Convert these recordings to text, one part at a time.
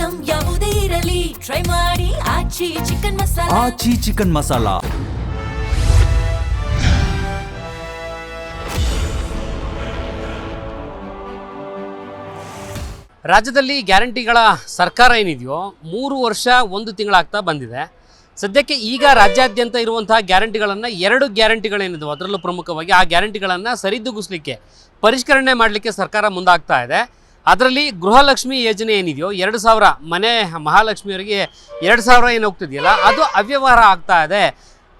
Item ಯಾವುದೇ ಇರಲಿ try ಮಾಡಿ ಆಚಿ ಚಿಕನ್ ಮಸಾಲಾ. ಆಚಿ ಚಿಕನ್ ಮಸಾಲಾ. ರಾಜ್ಯದಲ್ಲಿ ಗ್ಯಾರಂಟಿಗಳ ಸರ್ಕಾರ ಏನಿದೆಯೋ 3 ವರ್ಷ 1 ತಿಂಗಳಾಗ್ತಾ ಬಂದಿದೆ. ಸದ್ಯಕ್ಕೆ ಈಗ ರಾಜ್ಯಾದ್ಯಂತ ಇರುವಂತಹ ಗ್ಯಾರಂಟಿಗಳನ್ನು 2 ಗ್ಯಾರಂಟಿಗಳೇನಿದೆ ಅದರಲ್ಲೂ ಪ್ರಮುಖವಾಗಿ ಆ ಗ್ಯಾರಂಟಿಗಳನ್ನು ಸರಿದೂಗಿಸಲಿಕ್ಕೆ ಪರಿಷ್ಕರಣೆ ಮಾಡಲಿಕ್ಕೆ ಸರ್ಕಾರ ಮುಂದಾಗ್ತಾ ಇದೆ. ಅದರಲ್ಲಿ ಗೃಹಲಕ್ಷ್ಮಿ ಯೋಜನೆ ಏನಿದೆಯೋ 2000 ಮನೆ ಮಹಾಲಕ್ಷ್ಮಿಯವರಿಗೆ 2000 ಏನು ಹೋಗ್ತಿದೆಯಲ್ಲ ಅದು ಅವ್ಯವಹಾರ ಆಗ್ತಾ ಇದೆ.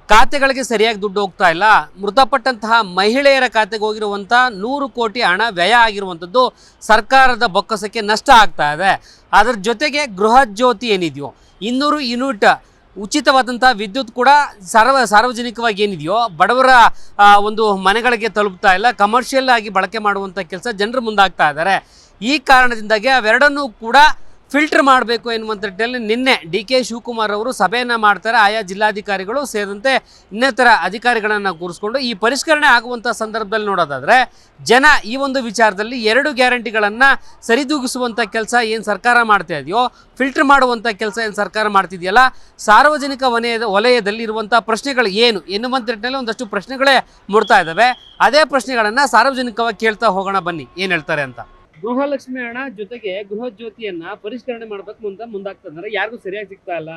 ಖಾತೆಗಳಿಗೆ ಸರಿಯಾಗಿ ದುಡ್ಡು ಹೋಗ್ತಾ ಇಲ್ಲ. ಮೃತಪಟ್ಟಂತಹ ಮಹಿಳೆಯರ ಖಾತೆಗೆ ಹೋಗಿರುವಂಥ 100 ಕೋಟಿ ಹಣ ವ್ಯಯ ಆಗಿರುವಂಥದ್ದು ಸರ್ಕಾರದ ಬೊಕ್ಕಸಕ್ಕೆ ನಷ್ಟ ಆಗ್ತಾ ಇದೆ. ಅದರ ಜೊತೆಗೆ ಗೃಹ ಜ್ಯೋತಿ ಏನಿದೆಯೋ 200 ಯೂನಿಟ್ ಉಚಿತವಾದಂಥ ವಿದ್ಯುತ್ ಕೂಡ ಸಾರ್ವಜನಿಕವಾಗಿ ಏನಿದೆಯೋ ಬಡವರ ಒಂದು ಮನೆಗಳಿಗೆ ತಲುಪ್ತಾ ಇಲ್ಲ. ಕಮರ್ಷಿಯಲ್ ಆಗಿ ಬಳಕೆ ಮಾಡುವಂಥ ಕೆಲಸ ಜನರು ಮುಂದಾಗ್ತಾ ಇದ್ದಾರೆ. ಈ ಕಾರಣದಿಂದಾಗಿ ಅವೆರಡನ್ನೂ ಕೂಡ ಫಿಲ್ಟರ್ ಮಾಡಬೇಕು ಎನ್ನುವಂಥ ನಿಟ್ಟಿನಲ್ಲಿ ನಿನ್ನೆ ಡಿ.ಕೆ. ಶಿವಕುಮಾರ್ ಅವರು ಸಭೆಯನ್ನು ಮಾಡ್ತಾರೆ. ಆಯಾ ಜಿಲ್ಲಾಧಿಕಾರಿಗಳು ಸೇರಿದಂತೆ ಇನ್ನಿತರ ಅಧಿಕಾರಿಗಳನ್ನು ಕೂರಿಸ್ಕೊಂಡು ಈ ಪರಿಷ್ಕರಣೆ ಆಗುವಂಥ ಸಂದರ್ಭದಲ್ಲಿ ನೋಡೋದಾದರೆ ಜನ ಈ ಒಂದು ವಿಚಾರದಲ್ಲಿ 2 ಗ್ಯಾರಂಟಿಗಳನ್ನು ಸರಿದೂಗಿಸುವಂಥ ಕೆಲಸ ಏನು ಸರ್ಕಾರ ಮಾಡ್ತಾ ಇದೆಯೋ, ಫಿಲ್ಟರ್ ಮಾಡುವಂಥ ಕೆಲಸ ಏನು ಸರ್ಕಾರ ಮಾಡ್ತಿದೆಯಲ್ಲ, ಸಾರ್ವಜನಿಕ ವಲಯದಲ್ಲಿ ಇರುವಂಥ ಪ್ರಶ್ನೆಗಳು ಏನು ಎನ್ನುವಂಥ ನಿಟ್ಟಿನಲ್ಲಿ ಒಂದಷ್ಟು ಪ್ರಶ್ನೆಗಳೇ ಮೂಡ್ತಾ ಇದ್ದಾವೆ. ಅದೇ ಪ್ರಶ್ನೆಗಳನ್ನು ಸಾರ್ವಜನಿಕವಾಗಿ ಕೇಳ್ತಾ ಹೋಗೋಣ ಬನ್ನಿ ಏನು ಹೇಳ್ತಾರೆ ಅಂತ. ಗೃಹಲಕ್ಷ್ಮಿ ಹಣ ಜೊತೆಗೆ ಗೃಹ ಜ್ಯೋತಿಯನ್ನ ಪರಿಷ್ಕರಣೆ ಮಾಡ್ಬೇಕು ಮುಂದಾಗ್ತಂದ್ರೆ ಯಾರಿಗೂ ಸರಿಯಾಗಿ ಸಿಗ್ತಾ ಇಲ್ಲ,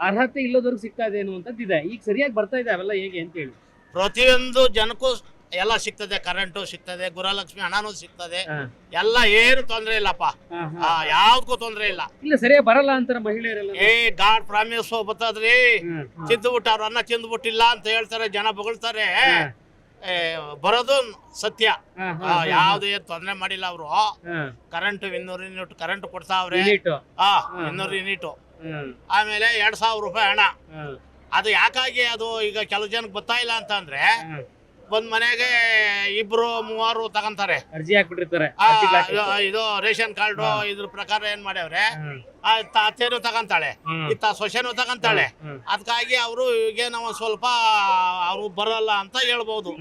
ಅರ್ಹತೆ ಇಲ್ಲದವ್ರಿಗೆ ಸಿಗ್ತಾ ಇದೆ ಅನ್ನುವಂಥದ್ದಿದೆ. ಈಗ ಸರಿಯಾಗಿ ಬರ್ತಾ ಇದೆ ಅವೆಲ್ಲ ಹೇಗೆ ಅಂತ ಹೇಳಿ ಪ್ರತಿಯೊಂದು ಜನಕ್ಕೂ ಎಲ್ಲ ಸಿಗ್ತದೆ. ಕರೆಂಟು ಸಿಗ್ತದೆ, ಗೃಹಲಕ್ಷ್ಮಿ ಹಣನೂ ಸಿಗ್ತದೆ, ಎಲ್ಲ ಏನು ತೊಂದ್ರೆ ಇಲ್ಲಪ್ಪ, ಯಾವ್ದಕ್ಕೂ ತೊಂದ್ರೆ ಇಲ್ಲ. ಇಲ್ಲ ಸರಿಯಾಗಿ ಬರಲ್ಲ ಅಂತಾರೆ ಮಹಿಳೆಯರೆಲ್ಲ. ಗಾಡ್ ಪ್ರಾಮಿಸ್ ಬರ್ತದ್ರಿ, ತಿಂದ್ಬಿಟ್ಟು ಅವ್ರ ಅನ್ನ ತಿಂದ್ಬಿಟ್ಟಿಲ್ಲ ಅಂತ ಹೇಳ್ತಾರೆ, ಜನ ಬೊಗಳ್ತಾರೆ. ಬರೋದು ಸತ್ಯ. ಯಾವ್ದು ಏನ್ ತೊಂದ್ರೆ ಮಾಡಿಲ್ಲ ಅವರು. ಕರೆಂಟ್ 200 ಯೂನಿಟ್ ಕರೆಂಟ್ ಕೊಡ್ತಾವ್ರೆ. 200 ಯೂನಿಟ್ ಆಮೇಲೆ 2000 ರೂಪಾಯಿ ಹಣ. ಅದು ಯಾಕಾಗಿ ಅದು ಈಗ ಕೆಲವು ಜನಕ್ಕೆ ಗೊತ್ತಾ ಇಲ್ಲ ಅಂತ ಅಂದ್ರೆ ಒಂದ್ ಮನೆಗೆ 2-3 ತಗೊಂತಾರೆ, ಅರ್ಜಿ ಹಾಕ್ಬಿಟ್ಟಿರ್ತಾರೆ. ಇದು ರೇಷನ್ ಕಾರ್ಡ್ ಇದ್ರ ಪ್ರಕಾರ ಏನ್ ಮಾಡ್ಯವ್ರೆ, ಅತ್ತೆನೂ ತಗೊಂತಾಳೆ, ಇತ್ತ ಸೊಸೆನೂ ತಗೊಂತಾಳೆ. ಅದಕ್ಕಾಗಿ ಅವರು ಈಗೇನೋ ಒಂದ್ ಸ್ವಲ್ಪ ಅವ್ರು ಬರಲ್ಲ ಅಂತ ಹೇಳ್ಬಹುದು.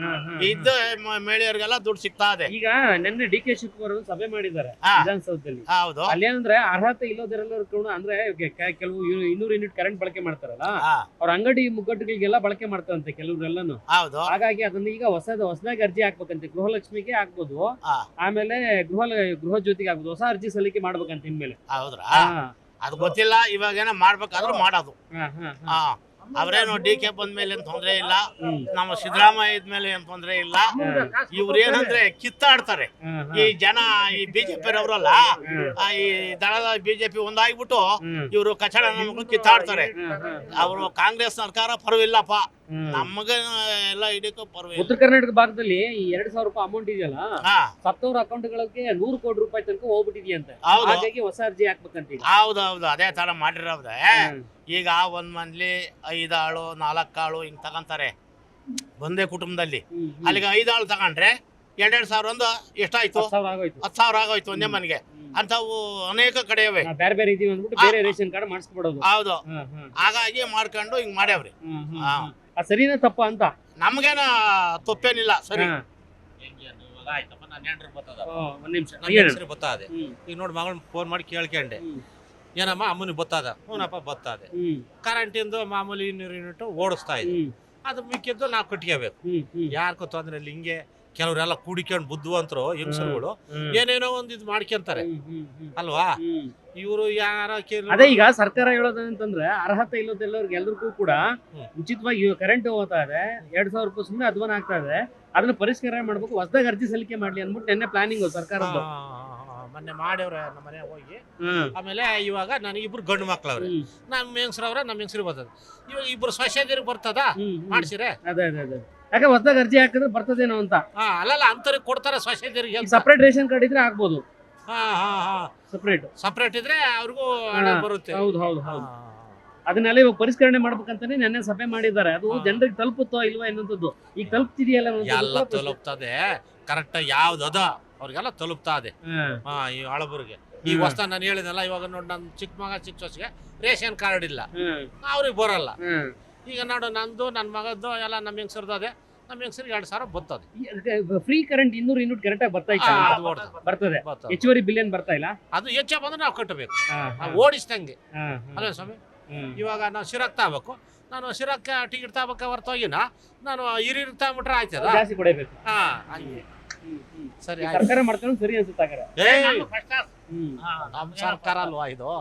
ಇದ್ದ ಮಹಿಳೆಯರಿಗೆಲ್ಲ ದುಡ್ಡು ಸಿಗ್ತಾ ಇದೆ. ಈಗ ನಿನ್ನೆ ಡಿ.ಕೆ. ಶಿವಕುಮಾರ್ ಸಭೆ ಮಾಡಿದ್ದಾರೆ ವಿಧಾನಸೌಧದಲ್ಲಿ. ಹೌದು. ಅಲ್ಲೇನಂದ್ರೆ ಅರ್ಹತೆ ಇಲ್ಲೋದರೆಲ್ಲರೂ ಕೂಡ ಅಂದ್ರೆ ಕೆಲವು 200 ಯೂನಿಟ್ ಕರೆಂಟ್ ಬಳಕೆ ಮಾಡ್ತಾರಲ್ಲ, ಅವ್ರ ಅಂಗಡಿ ಮುಗ್ಗಟ್ಟುಗಳಿಗೆಲ್ಲ ಬಳಕೆ ಮಾಡ್ತಾರಂತೆ ಕೆಲವ್ರೆಲ್ಲಾನು. ಹೌದು. ಹಾಗಾಗಿ ಅದನ್ನ ಈಗ ಹೊಸದಾಗಿ ಅರ್ಜಿ ಹಾಕ್ಬೇಕಂತೆ. ಗೃಹಲಕ್ಷ್ಮಿಗೆ ಆಗ್ಬೋದು, ಆಮೇಲೆ ಗೃಹ ಜ್ಯೋತಿಗೆ ಆಗ್ಬೋದು. ಹೊಸ ಅರ್ಜಿ ಸಲ್ಲಿಕೆ ಮಾಡ್ಬೇಕಂತ ಇನ್ಮೇಲೆ. ಹೌದ್ರಾ? ಅದು ಗೊತ್ತಿಲ್ಲ. ಇವಾಗೇನ ಮಾಡ್ಬೇಕಾದ್ರೂ ಮಾಡೋದು. ಅವ್ರೇನು ಡಿ.ಕೆ. ಬಂದ್ಮೇಲೆ ಏನ್ ತೊಂದ್ರೆ ಇಲ್ಲ, ನಮ್ಮ ಸಿದ್ದರಾಮಯ್ಯ ಇದ್ಮೇಲೆ ಏನ್ ತೊಂದ್ರೆ ಇಲ್ಲ. ಇವ್ರು ಏನಂದ್ರೆ ಕಿತ್ತಾಡ್ತಾರೆ ಈ ಜನ. ಈ ಬಿಜೆಪಿ ಅವರಲ್ಲ, ಈ ದಳದ ಬಿಜೆಪಿ ಒಂದಾಗ್ಬಿಟ್ಟು ಇವರು ಕಚಡ ನಮಗೂ ಕಿತ್ತಾಡ್ತಾರೆ. ಅವರು ಕಾಂಗ್ರೆಸ್ ಸರ್ಕಾರ ಪರವಿಲ್ಲಪ್ಪ, ನಮಗ ಎಲ್ಲ ಹಿಡಿಕೋ ಪರವಾಗಿಲ್ಲ. ಉತ್ತರ ಕರ್ನಾಟಕ ಭಾಗದಲ್ಲಿ ಈ 2000 ರೂಪಾಯಿ ಅಮೌಂಟ್ ಇದೆಯಲ್ಲ, ಸತ್ತವ್ರ ಅಕೌಂಟ್ಗಳಿಗೆ 100 ಕೋಟಿ ರೂಪಾಯಿ ತನಕ ಹೋಗ್ಬಿಟ್ಟಿದೆಯಂತೆ. ಹಾಗಾಗಿ ಹೊಸ ಅರ್ಜಿ ಹಾಕ್ಬೇಕಂತ. ಹೌದೌದು, ಅದೇ ತರ ಮಾಡಿರೋದ. ಈಗ ಒಂದ್ ಮಂದ್ಲಿ 5 ಆಳು 4 ಆಳು ಹಿಂಗ್ ತಗೊಂತಾರೆ ಒಂದೇ ಕುಟುಂಬದಲ್ಲಿ. ಅಲ್ಲಿಗೆ 5 ಆಳು ತಗೊಂಡ್ರೆ 2,000 ಒಂದು ಎಷ್ಟಾಯ್ತು? 10,000 ಆಗೋಯ್ತು ಒಂದೇ ಮನೆಗೆ. ಅಂತವು ಅನೇಕ ಕಡೆ ಇವೆ. ಬೇರೆ ಬೇರೆ ಇದೀವಿ ಅಂದ್ಬಿಟ್ಟು ಬೇರೆ ರೇಷನ್ ಕಾರ್ಡ್ ಮಾಡಿಸ್ಕೊಡೋದು. ಹೌದು. ಹಾಗಾಗಿ ಮಾಡ್ಕೊಂಡು ಹಿಂಗ್ ಮಾಡ್ಯಾವ್ರಿ. ಸರಿನಾ ತಪ್ಪ ಅಂತ ನಮ್ಗೇನ ತಪ್ಪೇನಿಲ್ಲ. ಸರಿ. ಬತ್ತದೆ ಈಗ ನೋಡಿ, ಮಗಳನ್ನ ಫೋನ್ ಮಾಡಿ ಕೇಳ್ಕೊಂಡೆ, ಏನಮ್ಮ ಅಮ್ಮನಿಗೆ ಬತ್ತದ? ಹ್ಞೂನಪ್ಪ ಬತ್ತದೆ. ಕರೆಂಟಿಂದು ಮಾಮೂಲಿ 200 ಯೂನಿಟ್ ಓಡಿಸ್ತಾ ಇದ್ವಿ. ಅದು ಮಿಕ್ಕಿದ್ದು ನಾವು ಕಟ್ಕೋಬೇಕು. ಯಾರಿಗೂ ತೊಂದ್ರೆ ಇಲ್ಲ. ಹಿಂಗೆ ಕೆಲವರೆಲ್ಲ ಕುಡಿಕೊಂಡು ಬುದ್ಧಿವಂತರು ಹೆಂಗಸರುಗಳು ಏನೇನೋ ಒಂದು ಇದು ಮಾಡ್ಕೊಂತಾರೆ ಅಲ್ವಾ. ಇವರು ಯಾರ ಅದೇ ಈಗ ಸರ್ಕಾರ ಹೇಳೋದಂತಂದ್ರೆ ಅರ್ಹತೆ ಇಲ್ಲದೆಲ್ಲರಿಗೂ ಎಲ್ರಿಗೂ ಕೂಡ ಉಚಿತವಾಗಿ ಕರೆಂಟ್ ಹೋಗ್ತಾ ಇದೆ. 2,000 ರೂಪಾಯಿ ಸುಮ್ಮನೆ ಅಧ್ವಾನ ಆಗ್ತಾ ಇದೆ. ಅದನ್ನ ಪರಿಷ್ಕರಣೆ ಮಾಡ್ಬೇಕು, ಹೊಸದಾಗಿ ಅರ್ಜಿ ಸಲ್ಲಿಕೆ ಮಾಡ್ಲಿ ಅಂದ್ಬಿಟ್ಟು ನಿನ್ನೆ ಪ್ಲಾನಿಂಗ್ ಸರ್ಕಾರದ್ದು. ಮೊನ್ನೆ ಮಾಡ್ಯವ್ರೆ ನಮ್ಮ ಮನೆ ಹೋಗಿ. ಆಮೇಲೆ ಇವಾಗ ನನಗೆ 2 ಗಂಡು ಮಕ್ಳವ್ರೆ, ನಮ್ಮ ಹೆಂಗಸ್ರವ್ರೆ, ನಮ್ಮ ಹೆಂಗಸ್ರಿಗೆ ಬರ್ತದೆ. ಇವಾಗ 2 ಸೊಸೆದಿರಿಗೆ ಬರ್ತದ ಮಾಡ್ಸಿರೆ. ಅದೇ ಯಾಕೆ ಹೊಸದಾಗಿ ಅರ್ಜಿ ಹಾಕಿದ್ರೆ ಬರ್ತದೇನೋ ಅಂತ. ಅಲ್ಲಲ್ಲ, ಅಂತವ್ರಿಗೆ ಕೊಡ್ತಾರೆ ಸೊಸೆದಿರಿಗೆ. ಸಪರೇಟ್ ರೇಷನ್ ಕಾರ್ಡ್ ಇದ್ರೆ ಆಗ್ಬೋದು. ಸಪರೇಟ್ ಇದ್ರೆ ಅವ್ರಿಗೂ ಬರುತ್ತೆ. ಹೌದು. ಅದನ್ನೆಲ್ಲ ಇವಾಗ ಪರಿಷ್ಕರಣೆ ಮಾಡ್ಬೇಕಂತಾನೆ ನೆನ್ನೆ ಸಭೆ ಮಾಡಿದ್ದಾರೆ. ಅದು ಜನರಿಗೆ ತಲುಪುತ್ತೋ ಇಲ್ವಾ ಎನ್ನುವಂಥದ್ದು. ಈಗ ತಲುಪ್ತಿದೆಯಲ್ಲ, ಎಲ್ಲ ತಲುಪ್ತದೆ ಕರೆಕ್ಟ್. ಯಾವ್ದದ ಅವ್ರಿಗೆಲ್ಲ ತಲುಪ್ತಾ ಇದೆ. ಈ ಹಳಬರಿಗೆ ಈ ಹೊಸ ನಾನು ಹೇಳಿದ್ನಲ್ಲ, ಇವಾಗ ನೋಡಿ ನನ್ನ ಚಿಕ್ಕ ಮಗ ಚಿಕ್ಕ ಸೊಸೆಗೆ ರೇಷನ್ ಕಾರ್ಡ್ ಇಲ್ಲ, ಅವ್ರಿಗೆ ಬರಲ್ಲ. ಈಗ ನೋಡು, ನಂದು ನನ್ನ ಮಗದ್ದು ಎಲ್ಲ ನಮ್ಮ ಹೆಂಗಸರ್ದು ಅದೇ ನಮ್ಮ ಹೆಂಗಸರಿಗೆ 2,000 ಬರ್ತದೆ. ಫ್ರೀ ಕರೆಂಟ್ 200 ಯೂನಿಟ್ ಕರೆಕ್ಟ್ ಆಗಿ ಬರ್ತಾ ಇತ್ತು. ಅದು ಓಡ್ತದೆ. ಬರ್ತದೆ. ಬರ್ತದೆ. ಹೆಚ್ಚುವರಿ ಬಿಲ್ ಏನ್ ಬರ್ತಾ ಇಲ್ಲ. ಅದು ಹೆಚ್ಚ ಬಂದ್ರೆ ನಾವು ಕಟ್ಟಬೇಕು. ಹಾ, ನಾವು ಓಡಿಸ್ದಂಗೆ ಹಾ, ಅಲ್ವೇ ಸ್ವಾಮಿ. ಹ್ಮ್. ಇವಾಗ ನಾವು ಶಿರಾಕ್ ತಗೋಬೇಕು, ನಾನು ಶಿರಾಕ್ಕೆ ಟಿಕೆಟ್ ತಗೋಬೇಕು ಹೊರತೋಗಿನ ನಾನು ಹಿರಿಯರಿಗೆ ತಗೊಂಬಿಟ್ರೆ ಆಯ್ತದ. ಜಾಸ್ತಿ ಕೊಡಬೇಕು. ಹಾ ಹಂಗೆ ಸರಿ ಆಯ್ತು. ಸರ್ಕಾರ ಮಾಡ್ತಾನೆ ಸರಿ ಅನ್ಸುತ್ತೆ ಹಾಗಾದ್ರೆ. ನಮ್ಮ ಸರ್ಕಾರ ಅಲ್ವಾ ಇದು,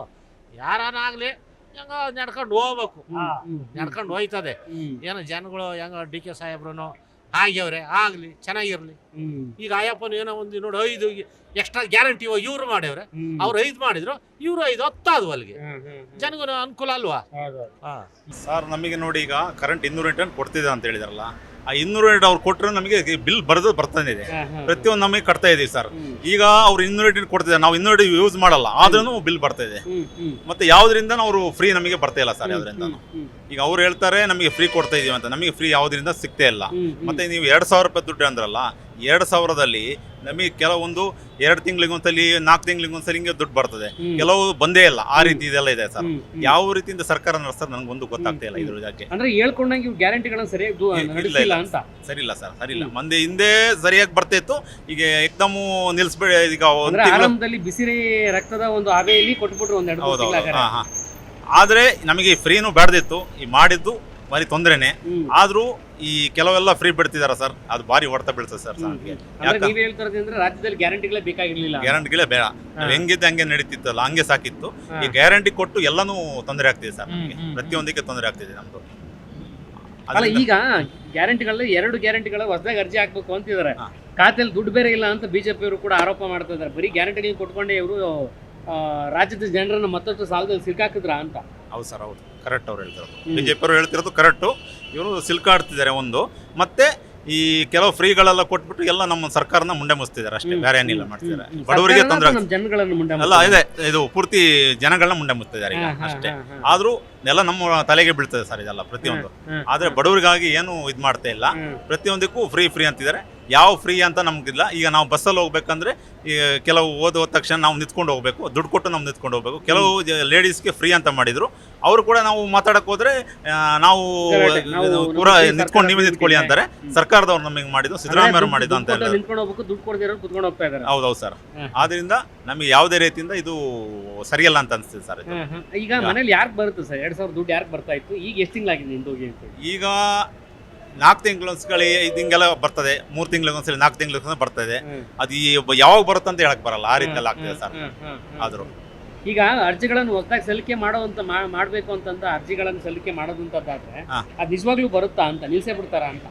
ಯಾರನ್ನಾಗ್ಲಿ ಹೆಂಗ ನಡ್ಕೊಂಡು ಹೋಗ್ಬೇಕು, ನಡ್ಕೊಂಡು ಹೋಯ್ತದೆ. ಏನೋ ಜನಗಳು ಹೆಂಗ ಡಿ ಕೆ ಸಾಹೇಬ್ರು ಆಗ್ಯವ್ರೆ, ಆಗ್ಲಿ ಚೆನ್ನಾಗಿರ್ಲಿ. ಈಗ ಅಯ್ಯಪ್ಪನ ಏನೋ ಒಂದು ನೋಡಿ 5 ಎಕ್ಸ್ಟ್ರಾ ಗ್ಯಾರಂಟಿ ಇವ್ರು ಮಾಡ್ಯವ್ರೆ, ಅವ್ರು 5 ಮಾಡಿದ್ರು, ಇವ್ರು 5 10 ಆದ್ವು ಅಲ್ಲಿಗೆ. ಜನಗೂ ಅನುಕೂಲ ಅಲ್ವಾ. ಸರ್ ನಮಗೆ ನೋಡಿ, ಈಗ ಕರೆಂಟ್ 200 ಯೂನಿಟ್ ಕೊಡ್ತಿದೆ ಅಂತ ಹೇಳಿದಾರಲ್ಲ, ಆ 200 ಯೂನಿಟ್ ಅವ್ರು ಕೊಟ್ಟರೆ ನಮಗೆ ಬಿಲ್ ಬರೆದು ಬರ್ತಾನೆ ಇದೆ. ಪ್ರತಿಯೊಂದು ನಮಗೆ ಕಟ್ತಾ ಇದೀವಿ ಸರ್. ಈಗ ಅವ್ರು 200 ಯೂನಿಟ್ ಕೊಡ್ತಿದ್ದಾರೆ, ನಾವು 200 ಯೂನಿಟ್ ಯೂಸ್ ಮಾಡಲ್ಲ, ಆದ್ರೂ ಬಿಲ್ ಬರ್ತಾ ಇದೆ. ಮತ್ತೆ ಯಾವ್ದ್ರಿಂದ ಅವರು ಫ್ರೀ ನಮಗೆ ಬರ್ತಾ ಇಲ್ಲ ಸರ್. ಯಾವ್ದ್ರಿಂದ ಈಗ ಅವ್ರು ಹೇಳ್ತಾರೆ ನಮಗೆ ಫ್ರೀ ಕೊಡ್ತಾ ಇದೀವಿ ಅಂತ, ನಮಗೆ ಫ್ರೀ ಯಾವ್ದ್ರಿಂದ ಸಿಗ್ತಾ ಇಲ್ಲ. ಮತ್ತೆ ನೀವು 2,000 ರೂಪಾಯಿ ದುಡ್ಡು ಅಂದ್ರಲ್ಲ, 2,000ದಲ್ಲಿ ನಮಗೆ ಕೆಲವೊಂದು 2 ತಿಂಗಳಿಗೊಂದ್ಸಲಿ 4 ತಿಂಗಳಿಗೊಂದ್ಸಲಿ ಹಿಂಗೆ ದುಡ್ಡು ಬರ್ತದೆ, ಕೆಲವು ಬಂದೇ ಇಲ್ಲ. ಆ ರೀತಿ ಇದೆಲ್ಲ ಇದೆ ಸರ್. ಯಾವ ರೀತಿಯಿಂದ ಸರ್ಕಾರ ನಡೆಸ್ತಾರೆ ನನಗೆ ಒಂದು ಗೊತ್ತಾಗ್ತಾ ಇಲ್ಲ ಇದ್ರ ಬಗ್ಗೆ. ಅಂದ್ರೆ ಹೇಳ್ಕೊಂಡಂಗೆ ಇವು ಗ್ಯಾರಂಟಿಗಳನ್ನ ಸರಿಯಾಗಿ ನಡೆಸಿಲ್ಲ ಅಂತ. ಸರಿ ಇಲ್ಲ ಸರ್, ಸರಿ ಇಲ್ಲ. ಮಂದಿ ಹಿಂದೆ ಸರಿಯಾಗಿ ಬರ್ತಿತ್ತು, ಈಗ ಏಕದಮ್ ನಿಲ್ಸ್ಬೇಡಿ. ಈಗ ಆರಂಭದಲ್ಲಿ ಬಿಸಿರಿ ರಕ್ತದ ಒಂದು ಆವೆಯಲ್ಲಿ ಕೊಟ್ಬಿಟ್ರು ಒಂದ್ 2 ತಿಂಗಳ. ಆದ್ರೆ ನಮಗೆ ಫ್ರೀನು ಬೇಡದಿತ್ತು, ಈ ಮಾಡಿದ್ದು ಬಾರಿ ತೊಂದರೆನೆ. ಆದ್ರೂ ಈ ಕೆಲವೆಲ್ಲ ಫ್ರೀ ಬಿಡ್ತಿದಾರ ಸರ್, ಅದು ಬಾರಿ ಹೊಡೆತ ಬೀಳ್ತದೆ ಸರ್. ನೀವ್ ಹೇಳ್ತಾರಂದ್ರೆ ರಾಜ್ಯದಲ್ಲಿ ಗ್ಯಾರಂಟಿಗಳೇ ಬೇಕಾಗಿರ್ಲಿಲ್ಲ, ಗ್ಯಾರಂಟಿಗಳೇ ಬೇಡ, ಹೆಂಗಿದ್ದೆ ಹಂಗೆ ನಡೀತಿತ್ತಲ್ಲ, ಹಂಗೆ ಸಾಕಿತ್ತು. ಈ ಗ್ಯಾರಂಟಿ ಕೊಟ್ಟು ಎಲ್ಲಾನು ತೊಂದರೆ ಆಗ್ತಿದೆ ಸರ್, ನಮಗೆ ಪ್ರತಿಯೊಂದಕ್ಕೆ ತೊಂದರೆ ಆಗ್ತಿದೆ ನಮ್ದು. ಅಲ್ಲ ಈಗ ಗ್ಯಾರಂಟಿಗಳಲ್ಲಿ 2 ಗ್ಯಾರಂಟಿಗಳ ಹೊಸದಾಗಿ ಅರ್ಜಿ ಹಾಕ್ಬೇಕು ಅಂತಿದ್ದಾರೆ. ಖಾತೆಯಲ್ಲಿ ದುಡ್ಡು ಬೇರೆ ಇಲ್ಲ ಅಂತ ಬಿಜೆಪಿ ಅವರು ಕೂಡ ಆರೋಪ ಮಾಡ್ತಾ ಇದ್ದಾರೆ. ಬರೀ ಗ್ಯಾರಂಟಿಗಳು ಕೊಟ್ಕೊಂಡೆ ಇವರು ರಾಜ್ಯದ ಜನರನ್ನ ಮತ್ತಷ್ಟು ಸಾಲದಲ್ಲಿ ಸಿಕ್ಕಾಕಿದ್ರ ಅಂತ. ಹೌದು ಸರ್, ಹೌದು, ಕರೆಕ್ಟ್ ಅವ್ರು ಹೇಳ್ತಿರೋದು. ಬಿಜೆಪಿ ಅವರು ಹೇಳ್ತಿರೋದು ಕರೆಕ್ಟು. ಇವರು ಸಿಲ್ಕಾಡ್ತಿದ್ದಾರೆ ಒಂದು. ಮತ್ತೆ ಈ ಕೆಲವು ಫ್ರೀಗಳೆಲ್ಲ ಕೊಟ್ಬಿಟ್ಟು ಎಲ್ಲ ನಮ್ಮ ಸರ್ಕಾರನ ಮುಂಡೆ ಮುಸ್ತಿದ್ದಾರೆ ಅಷ್ಟೇ, ಬೇರೆ ಏನಿಲ್ಲ ಮಾಡ್ತಿದ್ದಾರೆ. ಬಡವರಿಗೆ ತೊಂದರೆ ಅಲ್ಲ, ಇದೆ ಇದು ಪೂರ್ತಿ ಜನಗಳನ್ನ ಮುಂಡೆ ಮುಸ್ತಿದ್ದಾರೆ ಈಗ ಅಷ್ಟೇ. ಆದ್ರೂ ಎಲ್ಲ ನಮ್ಮ ತಲೆಗೆ ಬೀಳ್ತದೆ ಸರ್ ಇದೆಲ್ಲ ಪ್ರತಿಯೊಂದು. ಆದ್ರೆ ಬಡವರಿಗಾಗಿ ಏನು ಇದು ಮಾಡ್ತಾ ಇಲ್ಲ. ಪ್ರತಿಯೊಂದಕ್ಕೂ ಫ್ರೀ ಫ್ರೀ ಅಂತಿದ್ದಾರೆ. ಯಾವ ಫ್ರೀ ಅಂತ ನಮ್ಗಿಲ್ಲ. ಈಗ ನಾವು ಬಸ್ಸಲ್ಲಿ ಹೋಗ್ಬೇಕಂದ್ರೆ ಕೆಲವು ಹೋದ ತಕ್ಷಣ ನಾವು ನಿಂತ್ಕೊಂಡು ಹೋಗ್ಬೇಕು, ದುಡ್ಡು ಕೊಟ್ಟು ನಾವು ನಿಂತ್ಕೊಂಡು ಹೋಗ್ಬೇಕು. ಕೆಲವು ಲೇಡೀಸ್ಗೆ ಫ್ರೀ ಅಂತ ಮಾಡಿದ್ರು, ಅವರು ಕೂಡ ನಾವು ಮಾತಾಡಕ್ ಹೋದ್ರೆ ನಾವು ಪೂರ ನಿಂತ್ಕೊಂಡು ನೀವೇ ನಿಂತ್ಕೊಳ್ಳಿ ಅಂತಾರೆ. ಸರ್ಕಾರದವ್ರು ನಮಗೆ ಮಾಡಿದ್ದು, ಸಿದ್ದರಾಮಯ್ಯ ಅವರು ಮಾಡಿದ್ದು ಅಂತ ಹೌದೌದು ಸರ್. ಆದ್ರಿಂದ ನಮಗೆ ಯಾವುದೇ ರೀತಿಯಿಂದ ಇದು ಸರಿಯಲ್ಲ ಅಂತ ಅನಿಸ್ತಿದೆ ಸರ್. ಈಗ ಮನೇಲಿ ಯಾರು ಬರುತ್ತೆ ಸರ್ 2,000 ದುಡ್ಡು ಯಾರು ಬರ್ತಾ ಇತ್ತು? ಈಗ ಎಷ್ಟು ತಿಂಗಳಾಗಿದೆ ನಿಂದೋಗಿ? ಈಗ 4 ತಿಂಗಳೊಂದ್ಸಲಿ ಹಿಂಗೆಲ್ಲ ಬರ್ತದೆ, 3 ತಿಂಗಳಿಗೊಂದ್ಸಲಿ 4 ತಿಂಗಳಿಗೊಂದ್ಸಲಿ ಬರ್ತದೆ. ಅದು ಯಾವಾಗ ಬರುತ್ತೆ ಅಂತ ಹೇಳಕ್ ಬರಲ್ಲ, ಆ ರೀತಿಯಲ್ಲಿ ಆಗ್ತದೆ ಸರ್. ಆದ್ರೂ ಈಗ ಅರ್ಜಿಗಳನ್ನು ಹೊಸದಾಗಿ ಸಲ್ಲಿಕೆ ಮಾಡುವಂತ ಮಾಡ್ಬೇಕು ಅಂತಂದ ಅರ್ಜಿಗಳನ್ನು ಸಲ್ಲಿಕೆ ಮಾಡೋದಂತಾದ್ರೆ ಅದು ನಿಜವಾಗ್ಲೂ ಬರುತ್ತಾ ಅಂತ, ನಿಲ್ಸೇ ಬಿಡ್ತಾರ ಅಂತ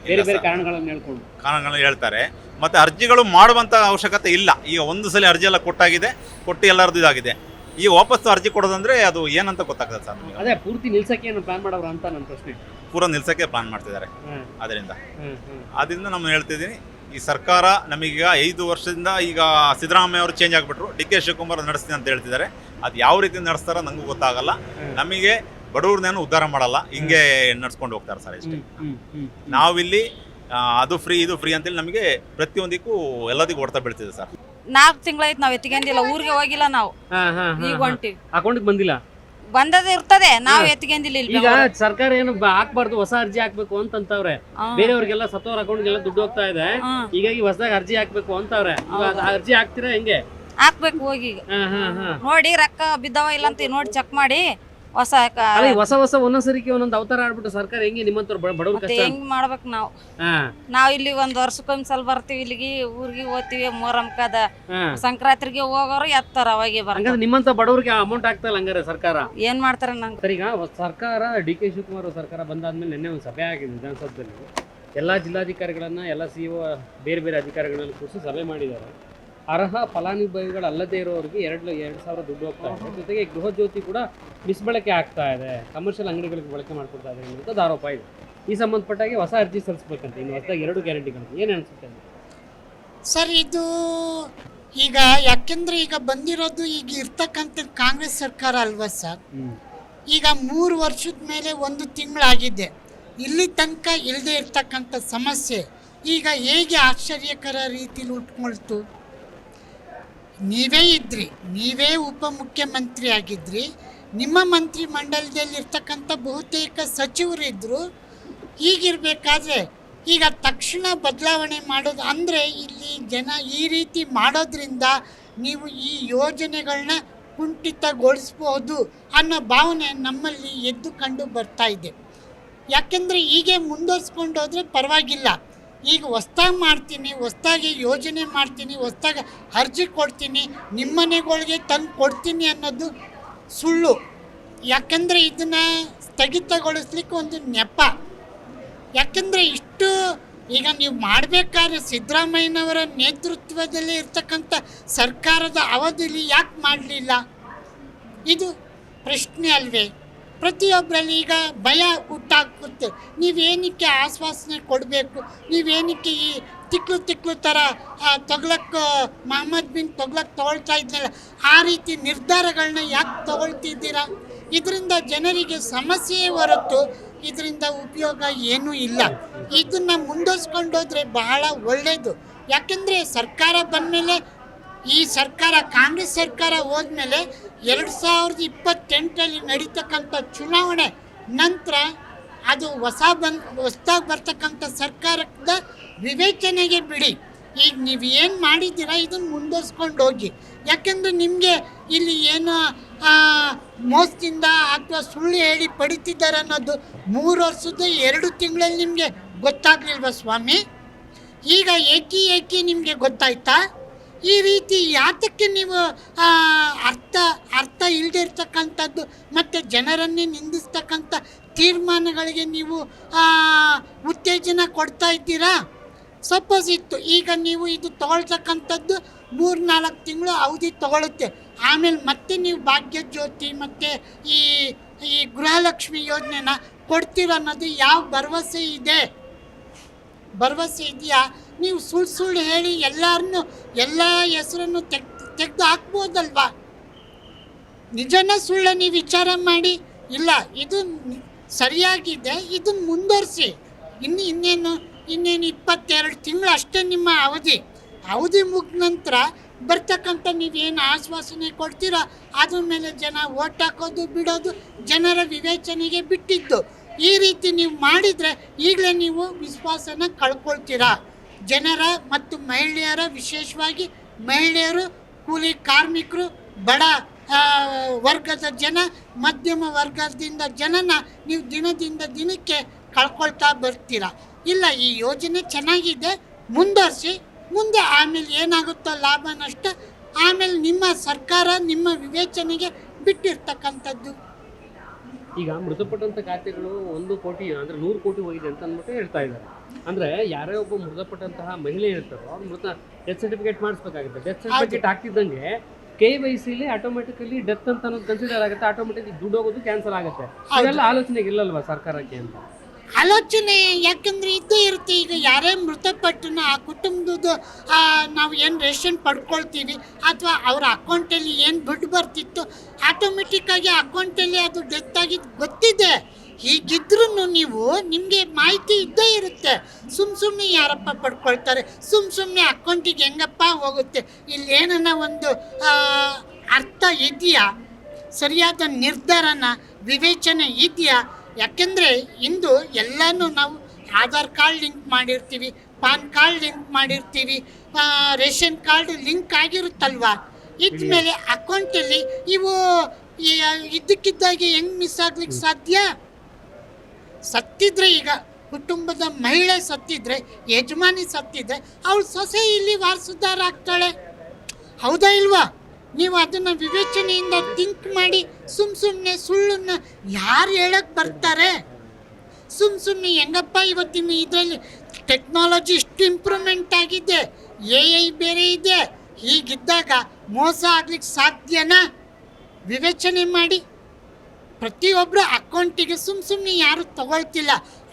ಬೇರೆ ಬೇರೆ ಕಾರಣಗಳನ್ನ ಹೇಳ್ತಾರೆ. ಮತ್ತೆ ಅರ್ಜಿಗಳು ಮಾಡುವಂತ ಅವಶ್ಯಕತೆ ಇಲ್ಲ. ಈಗ ಒಂದು ಸಲ ಅರ್ಜಿ ಎಲ್ಲ ಕೊಟ್ಟು ಎಲ್ಲರದ್ದು ಇದಾಗಿದೆ. ಈಗ ವಾಪಸ್ ಅರ್ಜಿ ಕೊಡೋದಂದ್ರೆ ಅದು ಏನಂತ ಗೊತ್ತಾಗ್ತದೆ ಸರ್. ಅದೇ ಪೂರ್ತಿ ನಿಲ್ಸಕ್ಕೆ ಏನು ಪ್ಲಾನ್ ಮಾಡೋರು ಅಂತ ನನ್ನ ಪ್ರಶ್ನೆ. ಪೂರ ನಿಲ್ಸಕ್ಕೆ ಪ್ಲಾನ್ ಮಾಡ್ತಿದ್ದಾರೆ. ಅದರಿಂದ ನಾನು ಹೇಳ್ತಿದ್ದೀನಿ, ಈ ಸರ್ಕಾರ ನಮಗೀಗ 5 ವರ್ಷದಿಂದ ಈಗ ಸಿದ್ದರಾಮಯ್ಯ ಅವರು ಚೇಂಜ್ ಆಗಿಬಿಟ್ರು, ಡಿ ಕೆ ಶಿವಕುಮಾರ್ ನಡೆಸ್ತೀನಿ ಅಂತ ಹೇಳ್ತಿದ್ದಾರೆ. ಅದು ಯಾವ ರೀತಿ ನಡೆಸ್ತಾರ ನಂಗೂ ಗೊತ್ತಾಗಲ್ಲ. ನಮಗೆ ಬಡವ್ರನ್ನೇನು ಉದ್ಧಾರ ಮಾಡಲ್ಲ, ಹಿಂಗೆ ನಡ್ಸ್ಕೊಂಡು ಹೋಗ್ತಾರೆ ಸರ್ ಇಷ್ಟೇ. ನಾವಿಲ್ಲಿ ಅದು ಫ್ರೀ ಇದು ಫ್ರೀ ಅಂತೇಳಿ ನಮಗೆ ಪ್ರತಿಯೊಂದಕ್ಕೂ ಎಲ್ಲದಕ್ಕೂ ಹೊಡ್ತಾ ಬೀಳ್ತಿದೆ ಸರ್. 4 ತಿಂಗಳಾಯ್ತು ನಾವ್ ಎತ್ತಿಗೆಂದಿಲ್ಲ, ಊರಿಗೆ ಹೋಗಿಲ್ಲ ನಾವು. ಈಗ ಹೊಂಟಿವಿ, ಅಕೌಂಟಿಗೆ ಬಂದಿಲ್ಲ. ಬಂದದ ಇರ್ತದೆ, ನಾವ್ ಎತ್ತಿಗೆಂದಿಲ್ಲ. ಈಗ ಸರ್ಕಾರ ಏನು ಹಾಕ್ಬಾರ್ದು, ಹೊಸ ಅರ್ಜಿ ಹಾಕ್ಬೇಕು ಅಂತಂತವ್ರೆ. ಬೇರೆಯವ್ರಿಗೆಲ್ಲ ಸತ್ತೋರ್ ಅಕೌಂಟ್ಗೆಲ್ಲ ದುಡ್ಡು ಹೋಗ್ತಾ ಇದೆ, ಹೀಗಾಗಿ ಹೊಸದಾಗಿ ಅರ್ಜಿ ಹಾಕ್ಬೇಕು ಅಂತವ್ರೆ. ಅರ್ಜಿ ಹಾಕ್ತೀರಾ ಹೆಂಗೆ? ಹಾಕ್ಬೇಕು ಹೋಗಿ ನೋಡಿ, ರೊಕ್ಕ ಬಿದ್ದವ ಇಲ್ಲ ಅಂತ ನೋಡಿ ಚೆಕ್ ಮಾಡಿ ಹೊಸ ಒಂದೊಂದ್ಸರಿಗೆ ಒಂದೊಂದು ಅವತಾರ ಆಡ್ಬಿಟ್ಟು ಸರ್ಕಾರ ಹೆಂಗೆ ನಿಮ್ಮಂತವ್ರು ಬಡವ್ರ ಕಷ್ಟ ಹೆಂಗ್ ಮಾಡ್ಬೇಕು ನಾವ್ ಇಲ್ಲಿ 1 ವರ್ಷಕ್ಕೊಂದ್ಸಲ ಬರ್ತೀವಿ, ಇಲ್ಲಿಗೆ ಊರಿಗೆ ಹೋಗ್ತಿವಿ. ಮೊಹರಂಕದ ಸಂಕ್ರಾಂತಿಗೆ ಹೋಗೋರು ಎತ್ತಾರ ಅವಾಗೆ ಬರ್ತಾರೆ. ನಿಮ್ಮಂತ ಬಡವ್ರಿಗೆ ಅಮೌಂಟ್ ಆಗ್ತಾ ಇಲ್ಲ ಹಂಗಾರೆ ಸರ್ಕಾರ ಏನ್ ಮಾಡ್ತಾರ ನಂಗೆ ಸರ್. ಈಗ ಸರ್ಕಾರ ಡಿ ಕೆ ಶಿವಕುಮಾರ್ ಸರ್ಕಾರ ಬಂದಾದ್ಮೇಲೆ ನಿನ್ನೆ ಒಂದು ಸಭೆ ಆಗಿದೆ ವಿಧಾನಸೌಧದಲ್ಲಿ. ಎಲ್ಲಾ ಜಿಲ್ಲಾಧಿಕಾರಿಗಳನ್ನ ಎಲ್ಲ ಸಿಇಒ ಬೇರೆ ಬೇರೆ ಅಧಿಕಾರಿಗಳನ್ನ ಕೂರಿಸಿ ಸಭೆ ಮಾಡಿದ್ದಾರೆ. ಅರ್ಹ ಫಲಾನುಭವಿಗಳಲ್ಲದೇ ಇರೋರಿಗೆ 2,000 ದುಡ್ಡು ಹೋಗ್ತಾ ಇದೆ. ಜೊತೆಗೆ ಗೃಹ ಜ್ಯೋತಿ ಕೂಡ ಮಿಸ್ಬಳಕೆ ಆಗ್ತಾ ಇದೆ, ಕಮರ್ಷಿಯಲ್ ಅಂಗಡಿಗಳಿಗೆ ಬಳಕೆ ಮಾಡ್ಕೊಳ್ತಾ ಇದೆ ಅನ್ನೋದು ಆರೋಪ ಇದೆ. ಈ ಸಂಬಂಧಪಟ್ಟಾಗಿ ಹೊಸ ಅರ್ಜಿ ಸಲ್ಲಿಸಬೇಕಂತ ಇನ್ನು ಹೊಸದಾಗಿ 2 ಗ್ಯಾರಂಟಿಗಳು ಏನು ಅನಿಸುತ್ತೆ ಸರ್? ಇದು ಈಗ ಯಾಕೆಂದ್ರೆ ಈಗ ಬಂದಿರೋದು ಈಗ ಇರ್ತಕ್ಕಂಥ ಕಾಂಗ್ರೆಸ್ ಸರ್ಕಾರ ಅಲ್ವಾ ಸರ್? ಈಗ 3 ವರ್ಷದ ಮೇಲೆ 1 ತಿಂಗಳಾಗಿದೆ. ಇಲ್ಲಿ ತನಕ ಇಲ್ಲದೆ ಇರ್ತಕ್ಕಂಥ ಸಮಸ್ಯೆ ಈಗ ಹೇಗೆ ಆಶ್ಚರ್ಯಕರ ರೀತಿಲಿ ಉಟ್ಕೊಳ್ತು? ನೀವೇ ಇದ್ರಿ, ನೀವೇ ಉಪಮುಖ್ಯಮಂತ್ರಿ ಆಗಿದ್ರಿ, ನಿಮ್ಮ ಮಂತ್ರಿ ಮಂಡಲದಲ್ಲಿರ್ತಕ್ಕಂಥ ಬಹುತೇಕ ಸಚಿವರಿದ್ದರು. ಹೀಗಿರಬೇಕಾದ್ರೆ ಈಗ ತಕ್ಷಣ ಬದಲಾವಣೆ ಮಾಡೋದು ಅಂದರೆ ಇಲ್ಲಿ ಜನ ಈ ರೀತಿ ಮಾಡೋದ್ರಿಂದ ನೀವು ಈ ಯೋಜನೆಗಳನ್ನ ಕುಂಠಿತಗೊಳಿಸ್ಬೋದು ಅನ್ನೋ ಭಾವನೆ ನಮ್ಮಲ್ಲಿ ಎದ್ದು ಕಂಡು ಬರ್ತಾ ಇದೆ. ಯಾಕೆಂದರೆ ಹೀಗೆ ಮುಂದುವರ್ಸ್ಕೊಂಡು ಹೋದರೆ ಪರವಾಗಿಲ್ಲ. ಈಗ ಹೊಸ್ದಾಗಿ ಮಾಡ್ತೀನಿ, ಹೊಸ್ದಾಗಿ ಯೋಜನೆ ಮಾಡ್ತೀನಿ, ಹೊಸ್ದಾಗಿ ಅರ್ಜಿ ಕೊಡ್ತೀನಿ, ನಿಮ್ಮ ಮನೆಗಳಿಗೆ ತಂದು ಕೊಡ್ತೀನಿ ಅನ್ನೋದು ಸುಳ್ಳು. ಯಾಕೆಂದರೆ ಇದನ್ನು ಸ್ಥಗಿತಗೊಳಿಸ್ಲಿಕ್ಕೆ ಒಂದು ನೆಪ. ಯಾಕೆಂದರೆ ಇಷ್ಟು ಈಗ ನೀವು ಮಾಡಬೇಕಾದ್ರೆ ಸಿದ್ದರಾಮಯ್ಯನವರ ನೇತೃತ್ವದಲ್ಲಿ ಇರ್ತಕ್ಕಂಥ ಸರ್ಕಾರದ ಅವಧಿಯಲ್ಲಿ ಯಾಕೆ ಮಾಡಲಿಲ್ಲ? ಇದು ಪ್ರಶ್ನೆ ಅಲ್ವೇ? ಪ್ರತಿಯೊಬ್ಬರಲ್ಲಿ ಈಗ ಭಯ ಹುಟ್ಟಾಕುತ್ತೆ. ನೀವೇನಕ್ಕೆ ಆಶ್ವಾಸನೆ ಕೊಡಬೇಕು, ನೀವೇನಕ್ಕೆ ಈ ತಿಕ್ಲು ಥರ ತೊಗ್ಲಕ್ಕೆ ಮೊಹಮ್ಮದ್ ಬಿನ್ ತೊಗೊಳ್ತಾ ಇದ್ನಲ್ಲ, ಆ ರೀತಿ ನಿರ್ಧಾರಗಳನ್ನ ಯಾಕೆ ತಗೊಳ್ತಿದ್ದೀರಾ? ಇದರಿಂದ ಜನರಿಗೆ ಸಮಸ್ಯೆಯೇ ಹೊರತು ಇದರಿಂದ ಉಪಯೋಗ ಏನೂ ಇಲ್ಲ. ಇದನ್ನು ಮುಂದುವರ್ಸ್ಕೊಂಡೋದ್ರೆ ಬಹಳ ಒಳ್ಳೆಯದು. ಯಾಕೆಂದರೆ ಸರ್ಕಾರ ಬಂದಮೇಲೆ, ಈ ಸರ್ಕಾರ ಕಾಂಗ್ರೆಸ್ ಸರ್ಕಾರ ಹೋದ್ಮೇಲೆ 2028ರಲ್ಲಿ ನಡೀತಕ್ಕಂಥ ಚುನಾವಣೆ ನಂತರ ಅದು ಹೊಸದಾಗಿ ಬರ್ತಕ್ಕಂಥ ಸರ್ಕಾರದ ವಿವೇಚನೆಗೆ ಬಿಡಿ. ಈಗ ನೀವು ಏನು ಮಾಡಿದ್ದೀರಾ ಇದನ್ನು ಮುಂದುವರ್ಸ್ಕೊಂಡು ಹೋಗಿ. ಯಾಕೆಂದರೆ ನಿಮಗೆ ಇಲ್ಲಿ ಏನೋ ಮೋಸದಿಂದ ಅಥವಾ ಸುಳ್ಳು ಹೇಳಿ ಪಡಿತಿದ್ದಾರೆ ಅನ್ನೋದು 3 ವರ್ಷದ 2 ತಿಂಗಳಲ್ಲಿ ನಿಮಗೆ ಗೊತ್ತಾಗಲಿಲ್ವ ಸ್ವಾಮಿ? ಈಗ ಏಕಿ ನಿಮಗೆ ಗೊತ್ತಾಯ್ತಾ? ಈ ರೀತಿ ಯಾತಕ್ಕೆ ನೀವು ಅರ್ಥ ಇಲ್ಲದೆ ಇರ್ತಕ್ಕಂಥದ್ದು ಮತ್ತು ಜನರನ್ನೇ ನಿಂದಿಸ್ತಕ್ಕಂಥ ತೀರ್ಮಾನಗಳಿಗೆ ನೀವು ಉತ್ತೇಜನ ಕೊಡ್ತಾ ಇದ್ದೀರಾ? ಸಪೋಸ್ ಇತ್ತು ಈಗ ನೀವು ಇದು ತೊಗೊಳ್ತಕ್ಕಂಥದ್ದು 3-4 ತಿಂಗಳು ಅವಧಿ ತೊಗೊಳುತ್ತೆ. ಆಮೇಲೆ ಮತ್ತೆ ನೀವು ಭಾಗ್ಯ ಜ್ಯೋತಿ ಮತ್ತು ಈ ಗೃಹಲಕ್ಷ್ಮಿ ಯೋಜನೆನ ಕೊಡ್ತೀರ ಅನ್ನೋದು ಯಾವ ಭರವಸೆ ಇದೆ? ಭರವಸೆ ಇದೆಯಾ? ನೀವು ಸುಳ್ಳು ಹೇಳಿ ಎಲ್ಲ ಹೆಸರನ್ನು ತೆಗೆದು ಹಾಕ್ಬೋದಲ್ವಾ? ನಿಜನ ಸುಳ್ಳ ನೀವು ವಿಚಾರ ಮಾಡಿ. ಇಲ್ಲ, ಇದು ಸರಿಯಾಗಿದೆ, ಇದನ್ನು ಮುಂದುವರಿಸಿ. ಇನ್ನೇನು 22 ತಿಂಗಳು ಅಷ್ಟೇ ನಿಮ್ಮ ಅವಧಿ ಮುಗಿದ ನಂತರ ಬರ್ತಕ್ಕಂಥ ನೀವೇನು ಆಶ್ವಾಸನೆ ಕೊಡ್ತೀರೋ ಅದ್ರ ಮೇಲೆ ಜನ ಓಟ್ ಹಾಕೋದು ಬಿಡೋದು ಜನರ ವಿವೇಚನೆಗೆ ಬಿಟ್ಟಿದ್ದು. ಈ ರೀತಿ ನೀವು ಮಾಡಿದರೆ ಈಗಲೇ ನೀವು ವಿಶ್ವಾಸನ ಕಳ್ಕೊಳ್ತೀರಾ. ಜನರ ಮತ್ತು ಮಹಿಳೆಯರ, ವಿಶೇಷವಾಗಿ ಮಹಿಳೆಯರು, ಕೂಲಿ ಕಾರ್ಮಿಕರು, ಬಡ ವರ್ಗದ ಜನ, ಮಧ್ಯಮ ವರ್ಗದಿಂದ ಜನನ ನೀವು ದಿನದಿಂದ ದಿನಕ್ಕೆ ಕಳ್ಕೊಳ್ತಾ ಬರ್ತೀರಾ. ಇಲ್ಲ, ಈ ಯೋಜನೆ ಚೆನ್ನಾಗಿದೆ, ಮುಂದುವರಿಸಿ. ಮುಂದೆ ಆಮೇಲೆ ಏನಾಗುತ್ತೋ ಲಾಭ ನಷ್ಟ ಆಮೇಲೆ ನಿಮ್ಮ ಸರ್ಕಾರ ನಿಮ್ಮ ವಿವೇಚನೆಗೆ ಬಿಟ್ಟಿರ್ತಕ್ಕಂಥದ್ದು. ಈಗ ಮೃತಪಟ್ಟಂಥ ಖಾತೆಗಳು 1 ಕೋಟಿ ಅಂದರೆ 100 ಕೋಟಿ ಹೋಗಿದೆ ಅಂತ ಅಂದ್ಬಿಟ್ಟು ಹೇಳ್ತಾ ಇದ್ದಾರೆ. ಅಂದರೆ ಯಾರೇ ಒಬ್ಬ ಮೃತಪಟ್ಟಂತಹ ಮಹಿಳೆ ಇರ್ತಾರೋ ಅವ್ರು ಡೆತ್ ಸರ್ಟಿಫಿಕೇಟ್ ಮಾಡಿಸ್ಬೇಕಾಗುತ್ತೆ. ಡೆತ್ ಸರ್ಟಿಫಿಕೇಟ್ ಆಗ್ತಿದ್ದಂಗೆ KYCಲಿ ಆಟೋಮೆಟಿಕಲಿ ಡೆತ್ ಅಂತ ಅನ್ನೋದು ಕನ್ಸಿಡರ್ ಆಗುತ್ತೆ, ಆಟೋಮೆಟಿಕ್ ದುಡ್ಡು ಹೋಗೋದು ಕ್ಯಾನ್ಸಲ್ ಆಗುತ್ತೆ. ಅದೆಲ್ಲ ಆಲೋಚನೆಗೆ ಇಲ್ಲಲ್ವಾ ಸರ್ಕಾರಕ್ಕೆ ಅಂತ? ಆಲೋಚನೆ ಯಾಕಂದರೆ ಇದ್ದೇ ಇರುತ್ತೆ. ಈಗ ಯಾರೇ ಮೃತಪಟ್ಟನ ಆ ಕುಟುಂಬದ ನಾವು ಏನು ರೇಷನ್ ಪಡ್ಕೊಳ್ತೀವಿ ಅಥವಾ ಅವರ ಅಕೌಂಟಲ್ಲಿ ಏನು ದುಡ್ಡು ಬರ್ತಿತ್ತು ಆಟೋಮೆಟಿಕ್ಕಾಗಿ ಅಕೌಂಟಲ್ಲಿ ಅದು ಡೆತ್ ಆಗಿದ್ದು ಗೊತ್ತಿದೆ. ಹೀಗಿದ್ರೂ ನಿಮಗೆ ಮಾಹಿತಿ ಇದ್ದೇ ಇರುತ್ತೆ. ಸುಮ್ಮನೆ ಯಾರಪ್ಪ ಪಡ್ಕೊಳ್ತಾರೆ, ಸುಮ್ಮನೆ ಅಕೌಂಟಿಗೆ ಹೆಂಗಪ್ಪ ಹೋಗುತ್ತೆ? ಇಲ್ಲಿ ಏನನ್ನ ಒಂದು ಅರ್ಥ ಇದೆಯಾ? ಸರಿಯಾದ ನಿರ್ಧಾರನ ವಿವೇಚನೆ ಇದೆಯಾ? ಯಾಕೆಂದರೆ ಇಂದು ಎಲ್ಲನೂ ನಾವು ಆಧಾರ್ ಕಾರ್ಡ್ ಲಿಂಕ್ ಮಾಡಿರ್ತೀವಿ, ಪಾನ್ ಕಾರ್ಡ್ ಲಿಂಕ್ ಮಾಡಿರ್ತೀವಿ, ರೇಷನ್ ಕಾರ್ಡ್ ಲಿಂಕ್ ಆಗಿರುತ್ತಲ್ವ. ಇದ್ಮೇಲೆ ಅಕೌಂಟಲ್ಲಿ ಇವು ಇದ್ದಕ್ಕಿದ್ದಾಗೆ ಹೆಂಗೆ ಮಿಸ್ ಆಗ್ಲಿಕ್ಕೆ ಸಾಧ್ಯ? ಸತ್ತಿದ್ರೆ, ಈಗ ಕುಟುಂಬದ ಮಹಿಳೆ ಸತ್ತಿದ್ರೆ, ಯಜಮಾನಿ ಸತ್ತಿದ್ರೆ ಅವಳು ಸೊಸೆ ಇಲ್ಲಿ ವಾರಸುದಾರ ಆಗ್ತಾಳೆ, ಹೌದಾ ಇಲ್ವಾ? ನೀವು ಅದನ್ನು ವಿವೇಚನೆಯಿಂದ ಥಿಂಕ್ ಮಾಡಿ. ಸುಮ್ಮನೆ ಸುಳ್ಳನ್ನು ಯಾರು ಹೇಳಕ್ಕೆ ಬರ್ತಾರೆ? ಸುಮ್ಮನೆ ಹೆಂಗಪ್ಪ ಇವತ್ತಿನ ಇದರಲ್ಲಿ ಟೆಕ್ನಾಲಜಿ ಇಷ್ಟು ಇಂಪ್ರೂವ್ಮೆಂಟ್ ಆಗಿದೆ, AI ಬೇರೆ ಇದೆ. ಹೀಗಿದ್ದಾಗ ಮೋಸ ಆಗ್ಲಿಕ್ಕೆ ಸಾಧ್ಯನಾ? ವಿವೇಚನೆ ಮಾಡಿ. ಪ್ರತಿಯೊಬ್ಬರು ಅಕೌಂಟಿಗೆ ಸುಮ್ಮನೆ ಯಾರು ತಗೊಳ್ತಿಲ್ಲ.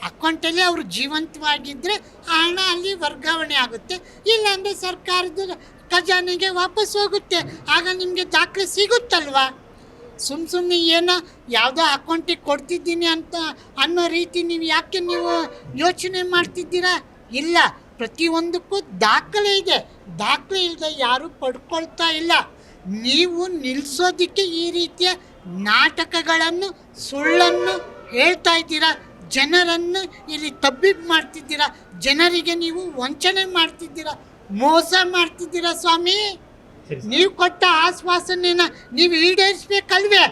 ಅಕೌಂಟಲ್ಲಿ ಅವರು ಜೀವಂತವಾಗಿದ್ದರೆ ಹಣ ಅಲ್ಲಿ ವರ್ಗಾವಣೆ ಆಗುತ್ತೆ, ಇಲ್ಲಾಂದರೆ ಸರ್ಕಾರದ ಖಜಾನೆಗೆ ವಾಪಸ್ ಹೋಗುತ್ತೆ. ಆಗ ನಿಮಗೆ ದಾಖಲೆ ಸಿಗುತ್ತಲ್ವಾ? ಸುಮ್ಮನೆ ಏನೋ ಯಾವುದೋ ಅಕೌಂಟಿಗೆ ಕೊಡ್ತಿದ್ದೀನಿ ಅಂತ ಅನ್ನೋ ರೀತಿ ಯಾಕೆ ನೀವು ಯೋಚನೆ ಮಾಡ್ತಿದ್ದೀರಾ? ಇಲ್ಲ, ಪ್ರತಿಯೊಂದಕ್ಕೂ ದಾಖಲೆ ಇದೆ. ದಾಖಲೆ ಇಲ್ಲದೆ ಯಾರೂ ಪಡ್ಕೊಳ್ತಾ ಇಲ್ಲ. ನೀವು ನಿಲ್ಲಿಸೋದಕ್ಕೆ ಈ ರೀತಿಯ ನಾಟಕಗಳನ್ನು, ಸುಳ್ಳನ್ನು ಹೇಳ್ತಾ ಇದ್ದೀರಾ. ಜನರನ್ನು ಇಲ್ಲಿ ತಬ್ಬಿಬ್ಬು ಮಾಡ್ತಿದ್ದೀರಾ, ಜನರಿಗೆ ನೀವು ವಂಚನೆ ಮಾಡ್ತಿದ್ದೀರಾ, ಮೋಸ ಮಾಡ್ತಿದ್ದೀರಾ ಸ್ವಾಮಿ. ನೀವು ಕೊಟ್ಟ ಆಶ್ವಾಸನೆನ ನೀವು ಈಡೇರಿಸ್ಬೇಕಲ್ವೇ?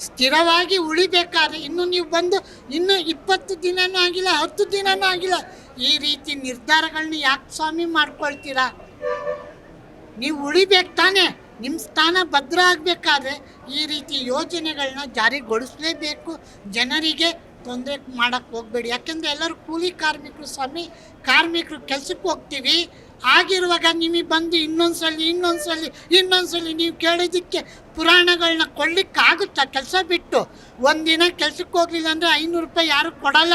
ಸ್ಥಿರವಾಗಿ ಉಳಿಬೇಕಾದ್ರೆ ನೀವು ಬಂದು ಇನ್ನೂ 20 ದಿನನೂ ಆಗಿಲ್ಲ, 10 ದಿನನೂ ಆಗಿಲ್ಲ, ಈ ರೀತಿ ನಿರ್ಧಾರಗಳನ್ನ ಯಾಕೆ ಸ್ವಾಮಿ ಮಾಡ್ಕೊಳ್ತೀರಾ? ನೀವು ಉಳಿಬೇಕು ತಾನೇ, ನಿಮ್ಮ ಸ್ಥಾನ ಭದ್ರ ಆಗಬೇಕಾದ್ರೆ ಈ ರೀತಿ ಯೋಜನೆಗಳನ್ನ ಜಾರಿಗೊಳಿಸಲೇಬೇಕು. ಜನರಿಗೆ ತೊಂದರೆ ಮಾಡೋಕ್ಕೆ ಹೋಗಬೇಡಿ. ಯಾಕೆಂದರೆ ಎಲ್ಲರೂ ಕೂಲಿ ಕಾರ್ಮಿಕರು ಸ್ವಾಮಿ, ಕಾರ್ಮಿಕರು ಕೆಲಸಕ್ಕೆ ಹೋಗ್ತೀವಿ. ಆಗಿರುವಾಗ ನಿಮಗೆ ಬಂದು ಇನ್ನೊಂದ್ಸಲಿ ನೀವು ಕೇಳಿದ್ದಕ್ಕೆ ಪುರಾಣಗಳನ್ನ ಕೊಡ್ಲಿಕ್ಕಾಗುತ್ತಾ? ಕೆಲಸ ಬಿಟ್ಟು ಒಂದಿನ ಕೆಲಸಕ್ಕೆ ಹೋಗಲಿಲ್ಲ ಅಂದರೆ 500 ರೂಪಾಯಿ ಯಾರು ಕೊಡಲ್ಲ.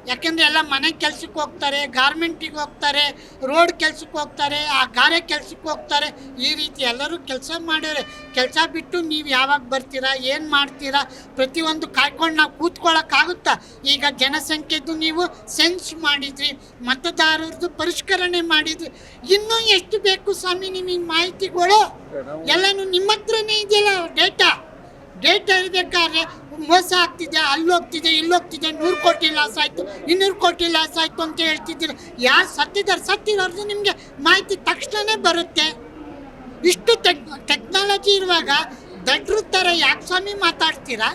ಯಾಕೆಂದರೆ ಎಲ್ಲ ಮನೆ ಕೆಲಸಕ್ಕೆ ಹೋಗ್ತಾರೆ, ಗಾರ್ಮೆಂಟಿಗೆ ಹೋಗ್ತಾರೆ, ರೋಡ್ ಕೆಲಸಕ್ಕೆ ಹೋಗ್ತಾರೆ, ಆ ಗಾರೆ ಕೆಲಸಕ್ಕೆ ಹೋಗ್ತಾರೆ. ಈ ರೀತಿ ಎಲ್ಲರೂ ಕೆಲಸ ಮಾಡಿದ್ರೆ ಕೆಲಸ ಬಿಟ್ಟು ನೀವು ಯಾವಾಗ ಬರ್ತೀರಾ, ಏನು ಮಾಡ್ತೀರಾ? ಪ್ರತಿಯೊಂದು ಕಾಯ್ಕೊಂಡು ನಾವು ಕೂತ್ಕೊಳ್ಳೋಕ್ಕಾಗುತ್ತಾ? ಈಗ ಜನಸಂಖ್ಯೆದು ನೀವು ಸೆನ್ಸ್ ಮಾಡಿದ್ರಿ, ಮತದಾರರದ್ದು ಪರಿಷ್ಕರಣೆ ಮಾಡಿದ್ರಿ, ಇನ್ನೂ ಎಷ್ಟು ಬೇಕು ಸ್ವಾಮಿ ನಿಮಗೆ ಮಾಹಿತಿಗಳು? ಎಲ್ಲನೂ ನಿಮ್ಮ ಹತ್ರನೇ ಇದೆಯಲ್ಲ ಡೇಟಾ ಇರಬೇಕಾದ್ರೆ ಮೋಸ ಆಗ್ತಿದೆ, ಅಲ್ಲೋಗ್ತಿದೆ ಇಲ್ಲೋಗ್ತಿದೆ, 100 ಕೋಟಿ ಲಾಸ್ ಆಯಿತು, 200 ಕೋಟಿ ಲಾಸ್ ಆಯಿತು ಅಂತ ಹೇಳ್ತಿದ್ದೀರ. ಯಾರು ಸತ್ತಿರೋದು ನಿಮಗೆ ಮಾಹಿತಿ ತಕ್ಷಣವೇ ಬರುತ್ತೆ. ಇಷ್ಟು ಟೆಕ್ನಾಲಜಿ ಇರುವಾಗ ದಡ್ರ ಥರ ಯಾಕೆ ಸ್ವಾಮಿ ಮಾತಾಡ್ತೀರಾ?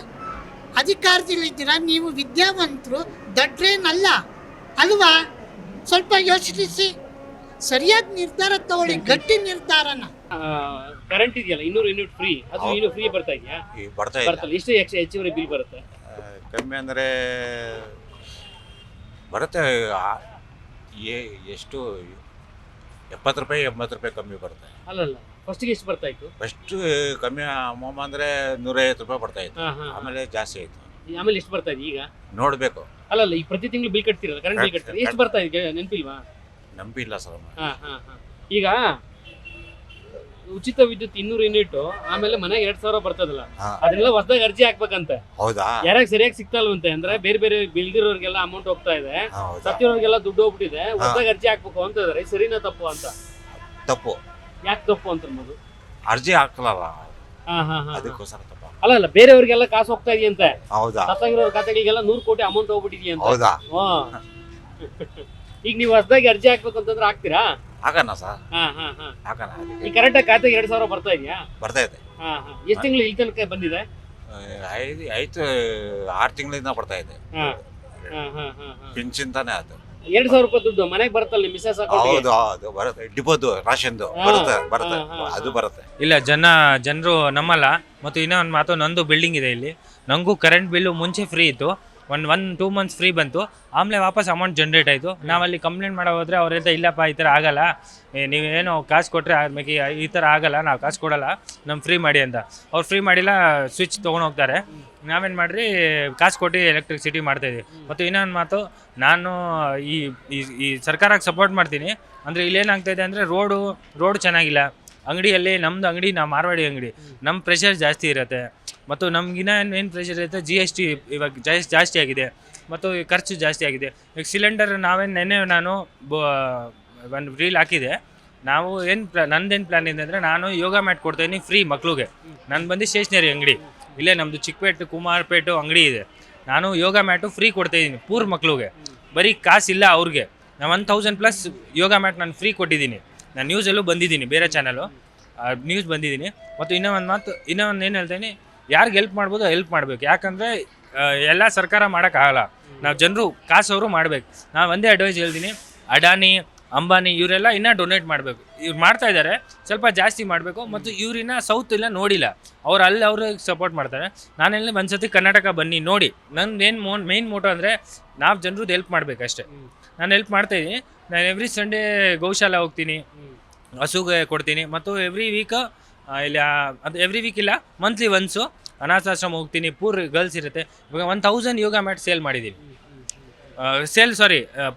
ಅಧಿಕಾರದಲ್ಲಿದ್ದೀರಾ, ನೀವು ವಿದ್ಯಾವಂತರು, ದಡ್ರೇನಲ್ಲ ಅಲ್ವಾ? ಸ್ವಲ್ಪ ಯೋಚಿಸಿ, ಸರಿಯಾದ ನಿರ್ಧಾರ ತಗೊಳ್ಳಿ, ಗಟ್ಟಿ ನಿರ್ಧಾರನ. ಕರೆಂಟ್ ಇದೆಯಲ್ಲ 200 ಯೂನಿಟ್ ಫ್ರೀ, ಅದು ಇನ್ನೂ ಫ್ರೀ ಬರ್ತಾ ಇದೆಯಾ? ಬರ್ತಲ್ಲ. ಎಷ್ಟು ಹೆಚ್ಚುವರಿ ಬಿಲ್ ಬರುತ್ತೆ? ಕಮ್ಮಿ ಅಂದರೆ ಬರುತ್ತೆ, ಎಷ್ಟು 70 ರೂಪಾಯಿ 80 ರೂಪಾಯಿ ಕಮ್ಮಿ ಬರುತ್ತೆ. ಅಲ್ಲಲ್ಲ, ಫಸ್ಟಿಗೆ ಎಷ್ಟು ಬರ್ತಾ ಇತ್ತು? ಫಸ್ಟ್ ಕಮ್ಮಿ ಅಮೌಂಟ್ ಅಂದರೆ 150 ರೂಪಾಯಿ ಬರ್ತಾ ಇತ್ತು, ಆಮೇಲೆ ಜಾಸ್ತಿ ಆಯಿತು. ಆಮೇಲೆ ಎಷ್ಟು ಬರ್ತಾ ಇದೆ ಈಗ? ನೋಡಬೇಕು. ಅಲ್ಲಲ್ಲ, ಈ ಪ್ರತಿ ತಿಂಗಳು ಬಿಲ್ ಕಟ್ತಿರಲ್ಲ, ಕರೆಂಟ್ ಬಿಲ್ ಕಟ್ತೀರಿ, ಎಷ್ಟು ಬರ್ತಾ ಇದೆ ನೆನಪಿಲ್ವಾ? ನಂಬಿಲ್ಲ ಸರ್. ಈಗ ಉಚಿತ ವಿದ್ಯುತ್ 200 ಯೂನಿಟ್, ಆಮೇಲೆ ಮನೆಗೆ 2000 ಬರ್ತದಲ್ಲ, ಅದೆಲ್ಲ ಹೊಸದಾಗಿ ಅರ್ಜಿ ಹಾಕ್ಬೇಕಂತೆ. ಹೌದಾ? ಯಾರಾಗ ಸರಿಯಾಗಿ ಸಿಗ್ತಲ್ವಂತೆ, ಅಂದ್ರೆ ಬೇರೆ ಬೇರೆ ಬಿಲ್ದಿರೋರ್ಗೆಲ್ಲ ಅಮೌಂಟ್ ಹೋಗ್ತಾ ಇದೆ, ಸತ್ತಿರೋರ್ಗೆಲ್ಲ ದುಡ್ಡು ಹೋಗ್ಬಿಟ್ಟಿದೆ, ಹೊಸದಾಗಿ ಅರ್ಜಿ ಹಾಕ್ಬೇಕು ಅಂತ ಇದಾರೆ. ಸರಿನಾ ತಪ್ಪು ಅಂತ? ತಪ್ಪು. ಯಾಕೆ ತಪ್ಪು ಅಂತ ಅನ್ನೋದು? ಅರ್ಜಿ ಹಾಕಲ್ಲ, ಅದಕ್ಕೋಸ್ಕರ ತಪ್ಪು. ಅಲ್ಲ, ಬೇರೆಯವ್ರಿಗೆಲ್ಲ ಕಾಸು ಹೋಗ್ತಾ ಇದೆಯಂತೆ. ಹೌದಾ? ಸತ್ತಾಗಿರೋರ್ ಖಾತೆಗಳಿಗೆಲ್ಲ 100 ಕೋಟಿ ಅಮೌಂಟ್ ಹೋಗ್ಬಿಟ್ಟಿದೆಯಂತೆ. ಹೌದಾ? ಈಗ ನೀವು ಹೊಸದಾಗಿ ಅರ್ಜಿ ಹಾಕ್ಬೇಕು ಅಂತಂದ್ರೆ ಹಾಕ್ತೀರಾ? ಹಾಕೋಣ ಸರ್, ಹಾಕೋಣ. ಈ ಕರೆಕ್ಟಾಗಿ ಖಾತೆಗೆ 2000 ಬರ್ತಾ ಇದೆಯಾ? ಬರ್ತಾ ಇದೆ. ಎಷ್ಟು ತಿಂಗಳು ಇಲ್ಲಿ ತನಕ ಬಂದಿದೆ? 6 ತಿಂಗಳಿಂದ ಬರ್ತಾ ಇದೆ. ಪಿಂಚಿನ್ ತಾನೇ ಅದು. 2000 ರೂಪಾಯಿ ದುಡ್ಡು ಮನೆಗೆ ಬರುತ್ತಲ್ಲ ನಿಮ್ಮ ಮಿಸಸ್ ಅಕೌಂಟ್ಗೆ? ಹೌದು ಹೌದು, ಬರುತ್ತೆ. ಡಿಪೋದು ರಾಶನ್ದು ಬರುತ್ತೆ, ಅದು ಬರುತ್ತೆ. ಇಲ್ಲ, ಜನರು ನಮ್ಮಲ್ಲ. ಮತ್ತು ಇನ್ನೊಂದು ಮಾತು, ನಂದು ಬಿಲ್ಡಿಂಗ್ ಇದೆ ಇಲ್ಲಿ, ನನಗೂ ಕರೆಂಟ್ ಬಿಲ್ಲು ಮುಂಚೆ ಫ್ರೀ ಇತ್ತು, 1-2 ಮಂತ್ಸ್ ಫ್ರೀ ಬಂತು, ಆಮೇಲೆ ವಾಪಸ್ ಅಮೌಂಟ್ ಜನ್ರೇಟ್ ಆಯಿತು. ನಾವಲ್ಲಿ ಕಂಪ್ಲೇಂಟ್ ಮಾಡೋ ಹೋದರೆ ಅವ್ರು ಹೇಳ್ತಾ, ಇಲ್ಲಪ್ಪ ಈ ಥರ ಆಗಲ್ಲ, ನೀವೇನು ಕಾಸು ಕೊಟ್ಟರೆ ಆದ್ಮೇಲೆ ಈ ಥರ ಆಗಲ್ಲ, ನಾವು ಕಾಸು ಕೊಡಲ್ಲ, ನಮ್ಗೆ ಫ್ರೀ ಮಾಡಿ ಅಂತ. ಅವ್ರು ಫ್ರೀ ಮಾಡಿಲ್ಲ, ಸ್ವಿಚ್ ತೊಗೊಂಡು ಹೋಗ್ತಾರೆ. ನಾವೇನು ಮಾಡಿರಿ, ಕಾಸು ಕೊಟ್ಟು ಎಲೆಕ್ಟ್ರಿಸಿಟಿ ಮಾಡ್ತಾಯಿದ್ವಿ. ಮತ್ತು ಇನ್ನೊಂದು ಮಾತು, ನಾನು ಈ ಸರ್ಕಾರಕ್ಕೆ ಸಪೋರ್ಟ್ ಮಾಡ್ತೀನಿ. ಅಂದರೆ ಇಲ್ಲೇನಾಗ್ತಾಯಿದೆ ಅಂದರೆ ರೋಡು ಚೆನ್ನಾಗಿಲ್ಲ, ಅಂಗಡಿಯಲ್ಲಿ ನಮ್ಮದು ಅಂಗಡಿ, ನಾವು ಮಾರ್ವಾಡಿ ಅಂಗಡಿ, ನಮ್ಮ ಪ್ರೆಷರ್ ಜಾಸ್ತಿ ಇರುತ್ತೆ. ಮತ್ತು ನಮಗಿನ್ನ ಏನು ಪ್ರೆಷರ್ ಇರುತ್ತೆ, GST ಇವಾಗ ಜಾಸ್ತಿ ಆಗಿದೆ, ಮತ್ತು ಖರ್ಚು ಜಾಸ್ತಿ ಆಗಿದೆ. ಈಗ ಸಿಲಿಂಡರ್ ನಾನು ಒಂದು ರೀಲ್ ಹಾಕಿದೆ. ನಾವು ನಂದೇನು ಪ್ಲ್ಯಾನ್ ಇದೆ ಅಂದರೆ, ನಾನು ಯೋಗ ಮ್ಯಾಟ್ ಕೊಡ್ತಾಯಿದ್ದೀನಿ ಫ್ರೀ ಮಕ್ಳಿಗೆ. ನಾನು ಬಂದು ಸ್ಟೇಷ್ನರಿ ಅಂಗಡಿ, ಇಲ್ಲೇ ನಮ್ಮದು ಚಿಕ್ಕಪೇಟೆ ಕುಮಾರಪೇಟು ಅಂಗಡಿ ಇದೆ. ನಾನು ಯೋಗ ಮ್ಯಾಟು ಫ್ರೀ ಕೊಡ್ತಾಯಿದ್ದೀನಿ ಪೂರ್ ಮಕ್ಳಿಗೆ, ಬರೀ ಕಾಸಿಲ್ಲ ಅವ್ರಿಗೆ. ನಾನು 1000+ ಯೋಗ ಮ್ಯಾಟ್ ನಾನು ಫ್ರೀ ಕೊಟ್ಟಿದ್ದೀನಿ. ನಾನು ನ್ಯೂಸಲ್ಲೂ ಬಂದಿದ್ದೀನಿ, ಬೇರೆ ಚಾನಲು ನ್ಯೂಸ್ ಬಂದಿದ್ದೀನಿ. ಮತ್ತು ಇನ್ನೊಂದು ಏನು ಹೇಳ್ತೀನಿ, ಯಾರಿಗೆ ಹೆಲ್ಪ್ ಮಾಡ್ಬೋದು ಹೆಲ್ಪ್ ಮಾಡಬೇಕು. ಯಾಕಂದರೆ ಎಲ್ಲ ಸರ್ಕಾರ ಮಾಡೋಕ್ಕಾಗಲ್ಲ, ನಾವು ಜನರು ಕಾಸವರು ಮಾಡಬೇಕು. ನಾನು ಒಂದೇ ಅಡ್ವೈಸ್ ಹೇಳ್ತೀನಿ, ಅಡಾನಿ ಅಂಬಾನಿ ಇವರೆಲ್ಲ ಇನ್ನೂ ಡೊನೇಟ್ ಮಾಡಬೇಕು. ಇವ್ರು ಮಾಡ್ತಾ ಇದ್ದಾರೆ, ಸ್ವಲ್ಪ ಜಾಸ್ತಿ ಮಾಡಬೇಕು. ಮತ್ತು ಇವ್ರಿನ್ನ ಸೌತ್ ಇಲ್ಲ ನೋಡಿಲ್ಲ, ಅವ್ರು ಅಲ್ಲಿ ಅವ್ರಿಗೆ ಸಪೋರ್ಟ್ ಮಾಡ್ತಾರೆ. ನಾನೆಲ್ಲ ಒಂದ್ಸತಿ ಕರ್ನಾಟಕ ಬನ್ನಿ ನೋಡಿ. ನಂದು ಮೇನ್ ಮೋಟೋ ಅಂದರೆ ನಾವು ಜನರದ್ದು ಹೆಲ್ಪ್ ಮಾಡಬೇಕಷ್ಟೇ. ನಾನು ಹೆಲ್ಪ್ ಮಾಡ್ತಾಯಿದ್ದೀನಿ. ನಾನು ಎವ್ರಿ ಸಂಡೇ ಗೌಶಾಲ ಹೋಗ್ತೀನಿ, ಹಸುಗೆ ಕೊಡ್ತೀನಿ. ಮತ್ತು ಎವ್ರಿ ವೀಕ್ ಇಲ್ಲ, ಅದು ಎವ್ರಿ ವೀಕ್ ಇಲ್ಲ, ಮಂತ್ಲಿ ಒನ್ಸು ಅನಾಥಾಶ್ರಮ ಹೋಗ್ತೀನಿ. ಪೂರ್ ಗರ್ಲ್ಸ್ ಇರುತ್ತೆ. ಇವಾಗ 1000 ಯೋಗ ಮ್ಯಾಟ್ ಸೇಲ್ ಮಾಡಿದ್ದೀನಿ.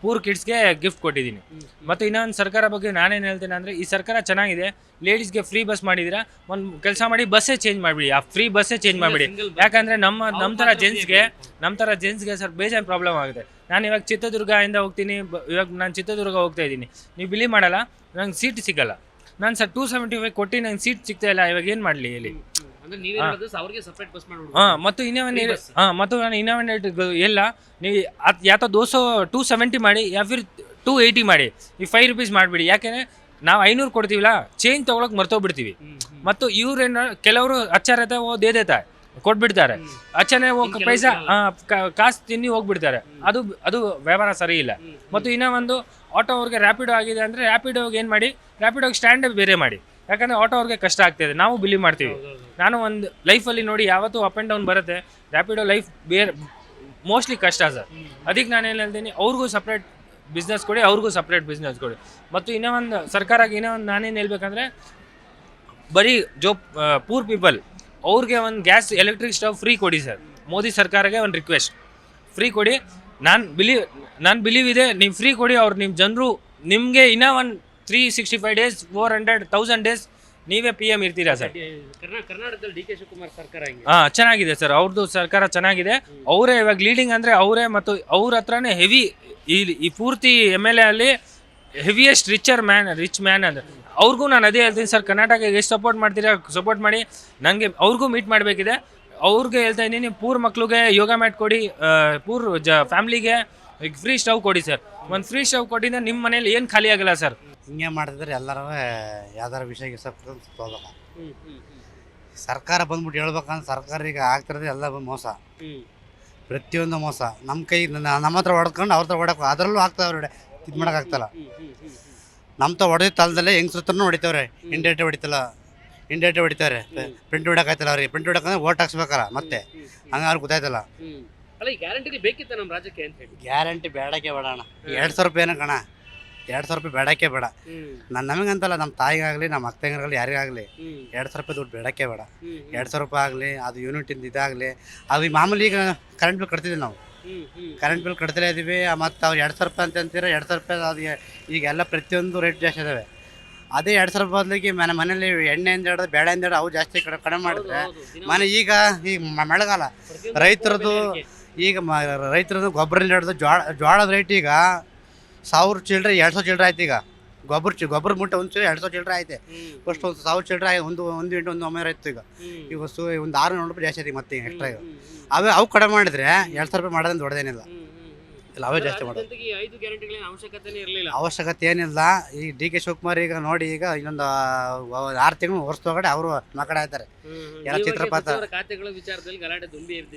ಪೂರ್ ಕಿಡ್ಸ್ಗೆ ಗಿಫ್ಟ್ ಕೊಟ್ಟಿದ್ದೀನಿ. ಮತ್ತು ಇನ್ನೊಂದು ಸರ್ಕಾರ ಬಗ್ಗೆ ನಾನೇನು ಹೇಳ್ತೀನಿ ಅಂದರೆ, ಈ ಸರ್ಕಾರ ಚೆನ್ನಾಗಿದೆ, ಲೇಡೀಸ್ಗೆ ಫ್ರೀ ಬಸ್ ಮಾಡಿದ್ದೀರಾ, ಒಂದು ಕೆಲಸ ಮಾಡಿ ಬಸ್ಸೇ ಚೇಂಜ್ ಮಾಡಿಬಿಡಿ, ಆ ಫ್ರೀ ಬಸ್ಸೇ ಚೇಂಜ್ ಮಾಡಿಬಿಡಿ. ಯಾಕಂದರೆ ನಮ್ಮ ಥರ ಜೆಂಟ್ಸ್ಗೆ ಸ್ವಲ್ಪ ಬೇಜಾರು ಪ್ರಾಬ್ಲಮ್ ಆಗುತ್ತೆ. ನಾನು ಇವಾಗ ಚಿತ್ರದುರ್ಗದಿಂದ ಹೋಗ್ತೀನಿ, ಇವಾಗ ನಾನು ಚಿತ್ರದುರ್ಗ ಹೋಗ್ತಾ ಇದ್ದೀನಿ, ನೀವು ಬಿಲಿ ಮಾಡಲ್ಲ, ನಂಗೆ ಸೀಟ್ ಸಿಗಲ್ಲ. ನಾನು 275 ಕೊಟ್ಟು ನಂಗೆ ಸೀಟ್ ಸಿಗ್ತಾ ಇಲ್ಲ, ಇವಾಗ ಏನು ಮಾಡಲಿ ಹೇಳಿ? ಅಂದ್ರೆ ನೀವೇ ಹಾ. ಹೇಳೋದು ಅವ್ರಿಗೆ ಸಪರೇಟ್ ಬಸ್ ಮಾಡಿ ಮತ್ತು ಇನ್ನೊಂದು Free bus. ಮತ್ತು ನಾನು ಇನ್ನೊಂದು ಎಲ್ಲ ನೀವು या तो 270 ಮಾಡಿ ಯಾ ಫಿರ್ 280 ಮಾಡಿ ಈ 5 ರೂಪೀಸ್ ಮಾಡಿಬಿಡಿ. ಯಾಕೆಂದರೆ ನಾವು 500 ಕೊಡ್ತೀವಲ್ಲ, ಚೇಂಜ್ ತೊಗೊಳಕ್ಕೆ ಮರ್ತೋಗ್ಬಿಡ್ತೀವಿ. ಮತ್ತು ಇವ್ರೇನು ಕೆಲವರು ಅಚ್ಚಾರತೆ ದೇತಾ ಕೊಟ್ಬಿಡ್ತಾರೆ, ಅಚ್ಚನೆ ಪೈಸಾ ಕಾಸು ತಿನ್ನಿ ಹೋಗ್ಬಿಡ್ತಾರೆ. ಅದು ವ್ಯವಹಾರ ಸರಿ ಇಲ್ಲ. ಮತ್ತು ಇನ್ನೂ ಒಂದು ಆಟೋ ಅವ್ರಿಗೆ ರ್ಯಾಪಿಡೋ ಆಗಿದೆ ಅಂದರೆ ರ್ಯಾಪಿಡೋಗೆ ಏನು ಮಾಡಿ, ರ್ಯಾಪಿಡೋಗೆ ಸ್ಟ್ಯಾಂಡ್ ಬೇರೆ ಮಾಡಿ. ಯಾಕಂದರೆ ಆಟೋ ಅವ್ರಿಗೆ ಕಷ್ಟ ಆಗ್ತಿದೆ, ನಾವು ಬಿಲೀವ್ ಮಾಡ್ತೀವಿ. ನಾನು ಒಂದು ಲೈಫಲ್ಲಿ ನೋಡಿ ಯಾವತ್ತೂ ಅಪ್ ಆ್ಯಂಡ್ ಡೌನ್ ಬರುತ್ತೆ, ರ್ಯಾಪಿಡೋ ಲೈಫ್ ಬೇರೆ ಮೋಸ್ಟ್ಲಿ ಕಷ್ಟ ಸರ್. ಅದಕ್ಕೆ ನಾನು ಏನು ಹೇಳ್ತೀನಿ, ಅವ್ರಿಗೂ ಸಪ್ರೇಟ್ ಬಿಸ್ನೆಸ್ ಕೊಡಿ, ಅವ್ರಿಗೂ ಸಪ್ರೇಟ್ ಬಿಸ್ನೆಸ್ ಕೊಡಿ. ಮತ್ತು ಇನ್ನೂ ಒಂದು ಸರ್ಕಾರಕ್ಕೆ ನಾನೇನು ಹೇಳ್ಬೇಕಂದ್ರೆ, ಬರೀ ಪೂರ್ ಪೀಪಲ್ ಅವ್ರಿಗೆ ಒಂದು ಗ್ಯಾಸ್ ಎಲೆಕ್ಟ್ರಿಕ್ ಸ್ಟವ್ ಫ್ರೀ ಕೊಡಿ ಸರ್. ಮೋದಿ ಸರ್ಕಾರಕ್ಕೆ ಒಂದು ರಿಕ್ವೆಸ್ಟ್, ಫ್ರೀ ಕೊಡಿ. ನಾನು ಬಿಲೀವ್ ಇದೆ, ನೀವು ಫ್ರೀ ಕೊಡಿ. ಅವ್ರು ನಿಮ್ಮ ಜನರು ನಿಮಗೆ ಇನ್ನೂ ಒಂದು 365 ಡೇಸ್ 400,000 ಡೇಸ್ ನೀವೇ PM ಇರ್ತೀರಾ ಸರ್. ಕರ್ನಾಟಕದಲ್ಲಿ DK ಶಿವಕುಮಾರ್ ಸರ್ಕಾರ ಚೆನ್ನಾಗಿದೆ ಸರ್, ಅವ್ರದ್ದು ಸರ್ಕಾರ ಚೆನ್ನಾಗಿದೆ. ಅವರೇ ಇವಾಗ ಲೀಡಿಂಗ್ ಅಂದರೆ ಅವರೇ. ಮತ್ತು ಅವ್ರ ಹತ್ರನೇ ಹೆವಿ ಈ ಪೂರ್ತಿ MLA ಅಲ್ಲಿ ಹೆವಿಯೆಸ್ಟ್ ರಿಚ್ ಮ್ಯಾನ್ ಅಂದರೆ ಅವ್ರಿಗೂ ನಾನು ಅದೇ ಹೇಳ್ತೀನಿ ಸರ್. ಕರ್ನಾಟಕಕ್ಕೆ ಎಷ್ಟು ಸಪೋರ್ಟ್ ಮಾಡ್ತೀರಾ ಸಪೋರ್ಟ್ ಮಾಡಿ. ನನಗೆ ಅವ್ರಿಗೂ ಮೀಟ್ ಮಾಡಬೇಕಿದೆ. ಅವ್ರಿಗೆ ಹೇಳ್ತಾ ಇದ್ದೀನಿ, ಪೂರ್ ಮಕ್ಳಿಗೆ ಯೋಗ ಮ್ಯಾಟ್ ಕೊಡಿ, ಪೂರ್ ಫ್ಯಾಮ್ಲಿಗೆ ಫ್ರೀ ಸ್ಟವ್ ಕೊಡಿ ಸರ್. ಒಂದು ಫ್ರೀ ಸ್ಟವ್ ಕೊಟ್ಟಿದ್ದರೆ ನಿಮ್ಮ ಮನೇಲಿ ಏನು ಖಾಲಿ ಆಗಲ್ಲ ಸರ್. ಹಿಂಗೆ ಮಾಡಿದ್ರೆ ಎಲ್ಲರೂ ಯಾವ್ದಾರ ವಿಷಯಕ್ಕೆ ಹೋಗ್ಬೇಕು. ಸರ್ಕಾರ ಬಂದ್ಬಿಟ್ಟು ಹೇಳ್ಬೇಕಂದ್ರೆ ಸರ್ಕಾರ ಈಗ ಆಗ್ತಿರೋದು ಎಲ್ಲ ಮೋಸ, ಪ್ರತಿಯೊಂದು ಮೋಸ. ನಮ್ಮ ಕೈ ನಮ್ಮ ಹತ್ರ ಹೊಡೆದ್ಕೊಂಡು ಅವ್ರ ಹತ್ರ ಹೊಡಕ್ಕೆ ಅದರಲ್ಲೂ ಆಗ್ತಾವ್ರೆ, ಇದು ಮಾಡೋಕ್ಕಾಗ್ತಲ್ಲ. ನಮ್ಮ ಹೊಡೆದಿದ್ದ ತಲದಲ್ಲೇ ಹೆಂಗ್ಸ್ರತ್ರನೂ ಹೊಡಿತಾವ್ರೆ, ಇಂಡೇಟ್ ಹೊಡಿತಾರೆ. ಪ್ರಿಂಟ್ ಹೊಡೋಕ್ಕಾಯ್ತಲ್ಲ ಅವ್ರಿಗೆ, ಪ್ರಿಂಟ್ ಹೊಡೋಕಂದ್ರೆ ಓಟ್ ಹಾಕ್ಸ್ಬೇಕಲ್ಲ ಮತ್ತೆ, ಹಂಗೆ ಅವ್ರಿಗೆ ಗೊತ್ತಾಯ್ತಲ್ಲ. ಅಲ್ಲ, ಈ ಗ್ಯಾರಂಟಿ ಬೇಕಿತ್ತ ನಮ್ಮ ರಾಜ್ಯಕ್ಕೆ ಅಂತ ಹೇಳಿ. ಗ್ಯಾರಂಟಿ ಬೇಡಕ್ಕೆ ಬೇಡ ಅಣ್ಣ. 2,000 ರೂಪಾಯಿ ಏನೋ ಕಣ, 2,000 ರೂಪಾಯಿ ಬೇಡಕ್ಕೆ ಬೇಡ. ನಮಗಂತಲ್ಲ, ನಮ್ಮ ತಾಯಿಗಾಗಲಿ ನಮ್ಮ ಅಕ್ಕಂಗಾಗಲಿ ಯಾರಿಗಾಗಲಿ 2,000 ರೂಪಾಯಿ ದುಡ್ಡು ಬೇಡಕ್ಕೆ ಬೇಡ. 2,000 ರೂಪಾಯಿ ಆಗಲಿ, ಅದು ಯೂನಿಟಿಂದ ಇದಾಗಲಿ. ಅದು ಮಾಮೂಲಿ ಈಗ ಕರೆಂಟ್ ಬಿಲ್ ಕಟ್ತಿದ್ದೀವಿ ನಾವು, ಕರೆಂಟ್ ಬಿಲ್ ಕಟ್ತಲೇ ಇದ್ದೀವಿ. ಮತ್ತು ಅವ್ರು 2,000 ರೂಪಾಯಿ ಅಂತ ಅಂತೀರ, 2,000 ರೂಪಾಯಿ ಅದು ಈಗೆಲ್ಲ ಪ್ರತಿಯೊಂದು ರೇಟ್ ಜಾಸ್ತಿ ಇದಾವೆ. ಅದೇ 2,000 ರೂಪಾಯಿ ಬದಲಿಗೆ ಮನೇಲಿ ಎಣ್ಣೆಯಿಂದ ಹಿಡಿದು ಬೇಳೆಯಿಂದ ಹಿಡಿದು ಅವು ಜಾಸ್ತಿ ಕಡಿಮೆ ಮಾಡಿದ್ರೆ ಮನೆ ಈಗ ಮಳೆಗಾಲ ರೈತರದ್ದು ಈಗ ರೈತರದ್ದು ಗೊಬ್ಬರದಿಂದ ಹಿಡಿದು ಜೋಳದ ರೇಟ್ ಈಗ 1,000 ಚಿಲ್ಲರೆ 200 ಚಿಲ್ಲರೆ ಆಯ್ತು. ಈಗ ಗೊಬ್ಬರ ಮುಟ್ಟೆ ಒಂದು 200 ಚಿಲ್ಲರೆ ಆಯ್ತು. ಫಸ್ಟ್ ಒಂದು 1,000 ಚಿಲ್ಲರೆ ಆಯ್ತು, ಒಂದು 900 ಇತ್ತು. ಈಗ ಒಂದು 600 ರೂಪಾಯಿ ಜಾಸ್ತಿ ಆಯ್ತು ಮತ್ತೆ ಎಕ್ಸ್ಟ್ರಾ. ಈಗ ಅವು ಕಡಿಮೆ ಮಾಡಿದ್ರೆ 2,000 ರೂಪಾಯಿ ಮಾಡೋದಂತ ದೊಡ್ಡದೇನಿಲ್ಲ, ಇಲ್ಲ ಅವೇ ಜಾಸ್ತಿ ಮಾಡೋದು. ಅವಶ್ಯಕತೆ ಏನಿಲ್ಲ. ಈಗ DK ಶಿವಕುಮಾರ್ ಈಗ ನೋಡಿ, ಈಗ ಇನ್ನೊಂದು 6 ತಿಂಗಳು ವರ್ಷದೊಳಗಡೆ ಅವರು ಮಕ್ಕಳ ಆಯ್ತಾರೆ ಎಲ್ಲ ಚಿತ್ರಪಾತ.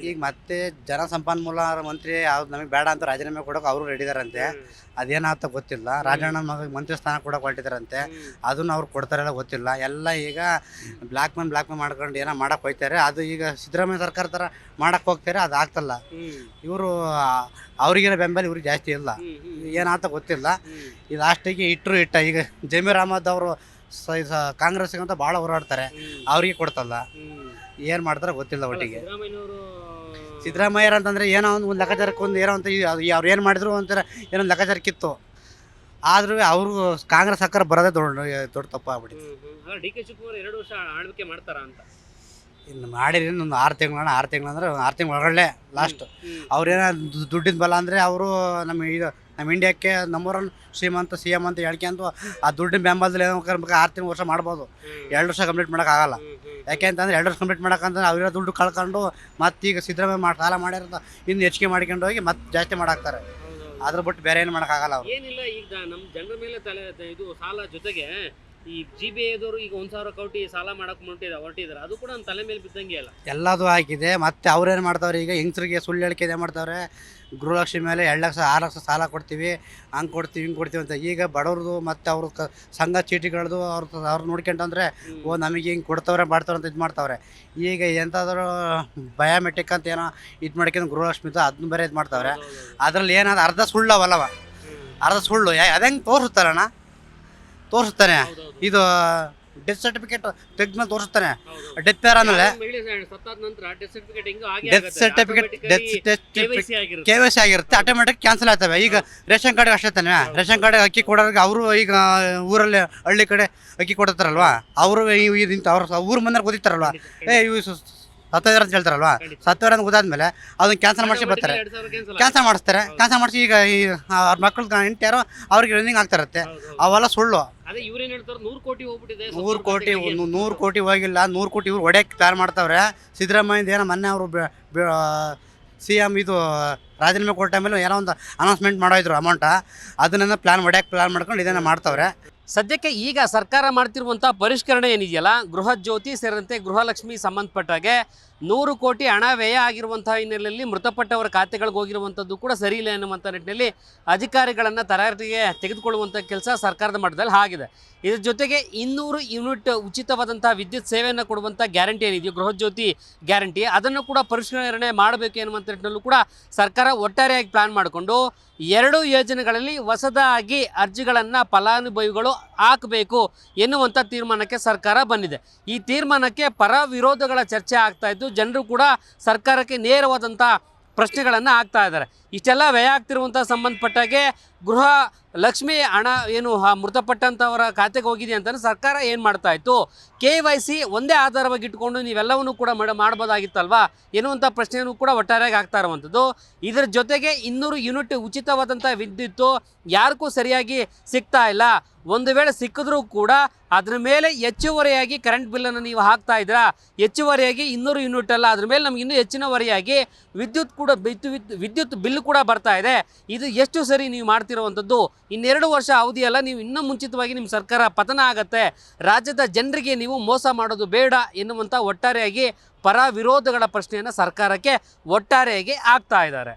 ಈಗ ಮತ್ತೆ ಜಲಸಂಪನ್ಮೂಲ ಮಂತ್ರಿ ಅವ್ರು ನಮಗೆ ಬೇಡ ಅಂತ ರಾಜೀನಾಮೆ ಕೊಡೋಕೆ ಅವರು ರೆಡಿ ಇದಾರಂತೆ. ಅದೇನಾಗ್ತಾ ಗೊತ್ತಿಲ್ಲ. ರಾಜಣ್ಣ ಮಗ ಮಂತ್ರಿ ಸ್ಥಾನ ಕೊಡೋಕೆ ಹೊರಟಿದಾರಂತೆ, ಅದನ್ನು ಅವ್ರು ಕೊಡ್ತಾರೆಲ್ಲ ಗೊತ್ತಿಲ್ಲ. ಎಲ್ಲ ಈಗ ಬ್ಲ್ಯಾಕ್ ಮೇಲ್ ಮಾಡ್ಕೊಂಡು ಏನೋ ಮಾಡಕ್ಕೆ ಹೋಗ್ತಾರೆ. ಅದು ಈಗ ಸಿದ್ದರಾಮಯ್ಯ ಸರ್ಕಾರ ಥರ ಮಾಡಕ್ಕೆ ಹೋಗ್ತಾರೆ, ಅದು ಆಗ್ತಲ್ಲ. ಇವರು ಅವ್ರಿಗಿರೋ ಬೆಂಬಲ ಇವ್ರಿಗೆ ಜಾಸ್ತಿ ಇಲ್ಲ, ಏನಾಗ್ತ ಗೊತ್ತಿಲ್ಲ. ಈ ಲಾಸ್ಟಿಗೆ ಇಟ್ಟ ಈಗ ಜಮೀರ್ ಅಹಮದ್ ಅವರು ಕಾಂಗ್ರೆಸ್ಗೆ ಅಂತ ಭಾಳ ಹೋರಾಡ್ತಾರೆ, ಅವ್ರಿಗೆ ಕೊಡ್ತಲ್ಲ. ಏನು ಮಾಡ್ತಾರೋ ಗೊತ್ತಿಲ್ಲ. ಒಟ್ಟಿಗೆ ಸಿದ್ದರಾಮಯ್ಯರ ಅಂತಂದರೆ ಏನೋ ಒಂದು ಲೆಕ್ಕಾಚಾರಕ್ಕೆ ಒಂದು ಏನೋ ಅಂತ ಅವ್ರು ಏನು ಮಾಡಿದ್ರು ಒಂಥರ ಏನೋ ಲೆಕ್ಕಾಚಾರಕ್ಕಿತ್ತು. ಆದ್ರೂ ಅವರು ಕಾಂಗ್ರೆಸ್ ಸರ್ಕಾರ ಬರೋದೇ ದೊಡ್ಡ ತಪ್ಪಾಗ್ಬಿಟ್ಟಿದೆ. DK ಶಿವಕುಮಾರ್ 2 ವರ್ಷ ಆಳ್ವಿಕೆ ಮಾಡ್ತಾರಾ ಅಂತ ಇನ್ನು ಮಾಡಿರಿ ಒಂದು 6 ತಿಂಗಳು ಅಂದರೆ 6 ತಿಂಗಳು ಒಳಗಡೆ ಲಾಸ್ಟ್. ಅವ್ರೇನೋ ದುಡ್ಡಿನ ಬಲ ಅಂದರೆ ಅವರು ನಮ್ಮ ಇಂಡಿಯಾಕ್ಕೆ ನಂಬರ್ 1 ಶ್ರೀಮಂತ CM ಅಂತ ಹೇಳ್ಕೊಂತ ಆ ದುಡ್ಡಿನ ಬೆಂಬಲದಲ್ಲಿ ಏನೋ 6 ತಿಂಗಳು ವರ್ಷ ಮಾಡ್ಬೋದು. 2 ವರ್ಷ ಕಂಪ್ಲೀಟ್ ಮಾಡೋಕ್ಕಾಗಲ್ಲ. ಯಾಕೆ ಅಂತಂದರೆ 2 ವರ್ಷ ಕಂಪ್ಲೀಟ್ ಮಾಡೋಕ್ಕಂದ್ರೆ ಅವರ ದುಡ್ಡು ಕಳ್ಕೊಂಡು ಮತ್ತೀಗ ಸಿದ್ದರಾಮಯ್ಯ ಸಾಲ ಮಾಡಿರೋದು ಇನ್ನು ಹೆಚ್ಚಿಗೆ ಮಾಡ್ಕೊಂಡು ಹೋಗಿ ಮತ್ತೆ ಜಾಸ್ತಿ ಮಾಡಾಕ್ತಾರೆ. ಅದ್ರ ಬಿಟ್ಟು ಬೇರೆ ಏನು ಮಾಡೋಕ್ಕಾಗಲ್ಲ ಅವ್ರು. ಏನಿಲ್ಲ, ಈಗ ನಮ್ಮ ಜನರ ಮೇಲೆ ಇದು ಸಾಲ ಜೊತೆಗೆ ಈ GBAದವರು ಈಗ 1,000 ಕೋಟಿ ಸಾಲ ಮಾಡಕ್ಕೆ ಹೊರಟಿದ್ದಾರೆ. ಅದು ಕೂಡ ನಮ್ಮ ತಲೆ ಮೇಲೆ ಬಿದ್ದಂಗೆ ಅಲ್ಲ, ಎಲ್ಲದೂ ಆಗಿದೆ. ಮತ್ತು ಅವ್ರೇನು ಮಾಡ್ತಾವ್ರೆ, ಈಗ ಹೆಂಗಸ್ರಿಗೆ ಸುಳ್ಳು ಹೇಳಿಕೆ ಇದೆ ಮಾಡ್ತಾವ್ರೆ. ಗೃಹಲಕ್ಷ್ಮಿ ಮೇಲೆ 2 ಲಕ್ಷ 6 ಲಕ್ಷ ಸಾಲ ಕೊಡ್ತೀವಿ, ಹಂಗೆ ಕೊಡ್ತೀವಿ ಹಿಂಗೆ ಕೊಡ್ತೀವಿ ಅಂತ. ಈಗ ಬಡವ್ರದ್ದು ಮತ್ತು ಅವ್ರ ಸಂಘ ಚೀಟಿಗಳದ್ದು ಅವ್ರು ನೋಡ್ಕೊಂಡ್ರೆ ನಮಗೆ ಹಿಂಗೆ ಕೊಡ್ತವ್ರೆ ಮಾಡ್ತಾವ್ರೆ ಅಂತ ಇದು ಮಾಡ್ತಾವ್ರೆ. ಈಗ ಎಂಥಾದ್ರೂ ಬಯೋಮೆಟ್ರಿಕ್ ಅಂತ ಏನೋ ಇದು ಮಾಡ್ಕೊಂಡು ಗೃಹಲಕ್ಷ್ಮಿದು ಅದನ್ನ ಬೇರೆ ಇದು ಮಾಡ್ತಾವ್ರೆ. ಅದರಲ್ಲಿ ಏನಾದ್ರು ಅರ್ಧ ಸುಳ್ಳು ಅವಲ್ಲವ, ಅರ್ಧ ಸುಳ್ಳು. ಅದಂಗೆ ತೋರಿಸ್ತಾನೆ ಇದು ಡೆತ್ ಸರ್ಟಿಫಿಕೇಟ್ ತೆಗ್ದ್ಮೇಲೆ ತೋರಿಸ್ತಾನೆ. ಡೆತ್ ಪೇರ್ ಆಮೇಲೆ ಡೆತ್ ಸರ್ಟಿಫಿಕೇಟ್ KYC ಆಗಿರುತ್ತೆ, ಆಟೋಮೆಟಿಕ್ ಕ್ಯಾನ್ಸಲ್ ಆಗ್ತವೆ. ಈಗ ರೇಷನ್ ಕಾರ್ಡ್ ಅಷ್ಟೇ ತಾನೆ, ರೇಷನ್ ಕಾರ್ಡ್ ಅಕ್ಕಿ ಕೊಡೋರಿಗೆ ಅವರು ಈಗ ಊರಲ್ಲಿ ಹಳ್ಳಿ ಕಡೆ ಅಕ್ಕಿ ಕೊಡ್ತಾರಲ್ವಾ, ಅವರು ಇಂಥ ಅವ್ರ ಊರ ಮನೆಯವ್ರು ಗೊತ್ತಿರ್ತಾರಲ್ವಾ, ಇವು ಸತ್ತೋದ್ರ ಅಂತ ಹೇಳ್ತಾರಲ್ವಾ, ಸತ್ತೋರ ಅಂತ ಗೊತ್ತಾದ್ಮೇಲೆ ಅದನ್ನ ಕ್ಯಾನ್ಸಲ್ ಮಾಡಿಸಿ ಬರ್ತಾರೆ, ಕ್ಯಾನ್ಸಲ್ ಮಾಡಿಸ್ತಾರೆ. ಕ್ಯಾನ್ಸಲ್ ಮಾಡಿಸಿ ಈಗ ಈ ಅವ್ರ ಮಕ್ಕಳು ಹೆಂಡ್ತಿಯಾರೋ ಅವ್ರಿಗೆ ರನ್ನಿಂಗ್ ಆಗ್ತಾ ಇರುತ್ತೆ. ಅವೆಲ್ಲ ಸುಳ್ಳು. ಅದೇ ಇವ್ರೇನ್ ಹೇಳ್ತಾರೆ 100 ಕೋಟಿ ಹೋಗ್ಬಿಟ್ಟಿದೆ, 100 ಕೋಟಿ ಹೋಗಿಲ್ಲ, 100 ಕೋಟಿ ಇವ್ರು ಹೊಡೆಯಕ್ಕೆ ಪ್ಲಾನ್ ಮಾಡ್ತಾವ್ರೆ. ಸಿದ್ದರಾಮಯ್ಯ ಏನೋ ಮೊನ್ನೆ ಅವರು CM ಇದು ರಾಜೀನಾಮೆ ಕೊಟ್ಟ ಮೇಲೆ ಏನೋ ಒಂದು ಅನೌನ್ಸ್ಮೆಂಟ್ ಮಾಡೋದ್ರು ಅಮೌಂಟ, ಅದನ್ನ ಪ್ಲಾನ್ ಮಾಡ್ಕೊಂಡು ಇದನ್ನು ಮಾಡ್ತಾವ್ರೆ. ಸದ್ಯಕ್ಕೆ ಈಗ ಸರ್ಕಾರ ಮಾಡ್ತಿರುವಂಥ ಪರಿಷ್ಕರಣೆ ಏನಿದೆಯಲ್ಲ, ಗೃಹ ಜ್ಯೋತಿ ಸೇರಿದಂತೆ ಗೃಹಲಕ್ಷ್ಮಿ ಸಂಬಂಧಪಟ್ಟಾಗೆ 100 ಕೋಟಿ ಹಣ ವ್ಯಯ ಆಗಿರುವಂಥ ಹಿನ್ನೆಲೆಯಲ್ಲಿ ಮೃತಪಟ್ಟವರ ಖಾತೆಗಳಿಗೆ ಹೋಗಿರುವಂಥದ್ದು ಕೂಡ ಸರಿ ಇಲ್ಲ ಎನ್ನುವಂಥ ನಿಟ್ಟಿನಲ್ಲಿ ಅಧಿಕಾರಿಗಳನ್ನು ತರಾಟೆಗೆ ತೆಗೆದುಕೊಳ್ಳುವಂಥ ಕೆಲಸ ಸರ್ಕಾರದ ಮಟ್ಟದಲ್ಲಿ ಆಗಿದೆ. ಇದ್ರ ಜೊತೆಗೆ 200 ಯೂನಿಟ್ ಉಚಿತವಾದಂಥ ವಿದ್ಯುತ್ ಸೇವೆಯನ್ನು ಕೊಡುವಂಥ ಗ್ಯಾರಂಟಿ ಏನಿದೆಯೋ ಗೃಹ ಜ್ಯೋತಿ ಗ್ಯಾರಂಟಿ, ಅದನ್ನು ಕೂಡ ಪರಿಷ್ಕರಣೆ ಮಾಡಬೇಕು ಎನ್ನುವಂಥ ನಿಟ್ಟಿನಲ್ಲೂ ಕೂಡ ಸರ್ಕಾರ ಒಟ್ಟಾರೆಯಾಗಿ ಪ್ಲಾನ್ ಮಾಡಿಕೊಂಡು 2 ಯೋಜನೆಗಳಲ್ಲಿ ಹೊಸದಾಗಿ ಅರ್ಜಿಗಳನ್ನು ಫಲಾನುಭವಿಗಳು ಹಾಕಬೇಕು ಎನ್ನುವಂಥ ತೀರ್ಮಾನಕ್ಕೆ ಸರ್ಕಾರ ಬಂದಿದೆ. ಈ ತೀರ್ಮಾನಕ್ಕೆ ಪರ ವಿರೋಧಗಳ ಚರ್ಚೆ ಆಗ್ತಾ ಇದ್ದು ಜನರು ಕೂಡ ಸರ್ಕಾರಕ್ಕೆ ನೇರವಾದಂಥ ಪ್ರಶ್ನೆಗಳನ್ನು ಹಾಕ್ತಾ ಇದ್ದಾರೆ. ಇಷ್ಟೆಲ್ಲ ವ್ಯಯ ಆಗ್ತಿರುವಂಥ ಸಂಬಂಧಪಟ್ಟಾಗೆ ಗೃಹ ಲಕ್ಷ್ಮಿ ಹಣ ಏನು ಮೃತಪಟ್ಟಂಥವರ ಖಾತೆಗೆ ಹೋಗಿದೆ ಅಂತ ಸರ್ಕಾರ ಏನು ಮಾಡ್ತಾ ಇತ್ತು, KYC ಒಂದೇ ಆಧಾರವಾಗಿ ಇಟ್ಕೊಂಡು ನೀವೆಲ್ಲವನ್ನೂ ಕೂಡ ಮಾಡ್ಬೋದಾಗಿತ್ತಲ್ವಾ ಎನ್ನುವಂಥ ಪ್ರಶ್ನೆಯೂ ಕೂಡ ಒಟ್ಟಾರೆಯಾಗಿ ಆಗ್ತಾ ಇರುವಂಥದ್ದು. ಇದರ ಜೊತೆಗೆ 200 ಯೂನಿಟ್ ಉಚಿತವಾದಂಥ ವಿದ್ಯುತ್ತು ಯಾರಿಗೂ ಸರಿಯಾಗಿ ಸಿಗ್ತಾ ಇಲ್ಲ. ಒಂದು ವೇಳೆ ಸಿಕ್ಕಿದ್ರೂ ಕೂಡ ಅದ್ರ ಮೇಲೆ ಹೆಚ್ಚುವರಿಯಾಗಿ ಕರೆಂಟ್ ಬಿಲ್ಲನ್ನು ನೀವು ಹಾಕ್ತಾ ಇದ್ದೀರಾ, ಹೆಚ್ಚುವರಿಯಾಗಿ 200 ಯೂನಿಟ್ ಅಲ್ಲ, ಅದ್ರ ಮೇಲೆ ನಮ್ಗೆ ಇನ್ನೂ ಹೆಚ್ಚಿನವರಿಯಾಗಿ ವಿದ್ಯುತ್ ಬಿಲ್ ಕೂಡ ಬರ್ತಾ ಇದೆ. ಇದು ಎಷ್ಟು ಸರಿ ನೀವು ಮಾಡ್ತಿರುವಂಥದ್ದು? 2 ವರ್ಷ ಅವಧಿಯಲ್ಲ, ನೀವು ಇನ್ನೂ ಮುಂಚಿತವಾಗಿ ನಿಮ್ಮ ಸರ್ಕಾರ ಪತನ ಆಗತ್ತೆ, ರಾಜ್ಯದ ಜನರಿಗೆ ನೀವು ಮೋಸ ಮಾಡೋದು ಬೇಡ ಎನ್ನುವಂಥ ಒಟ್ಟಾರೆಯಾಗಿ ಪರ ವಿರೋಧಗಳ ಪ್ರಶ್ನೆಯನ್ನು ಸರ್ಕಾರಕ್ಕೆ ಒಟ್ಟಾರೆಯಾಗಿ ಆಗ್ತಾ ಇದ್ದಾರೆ.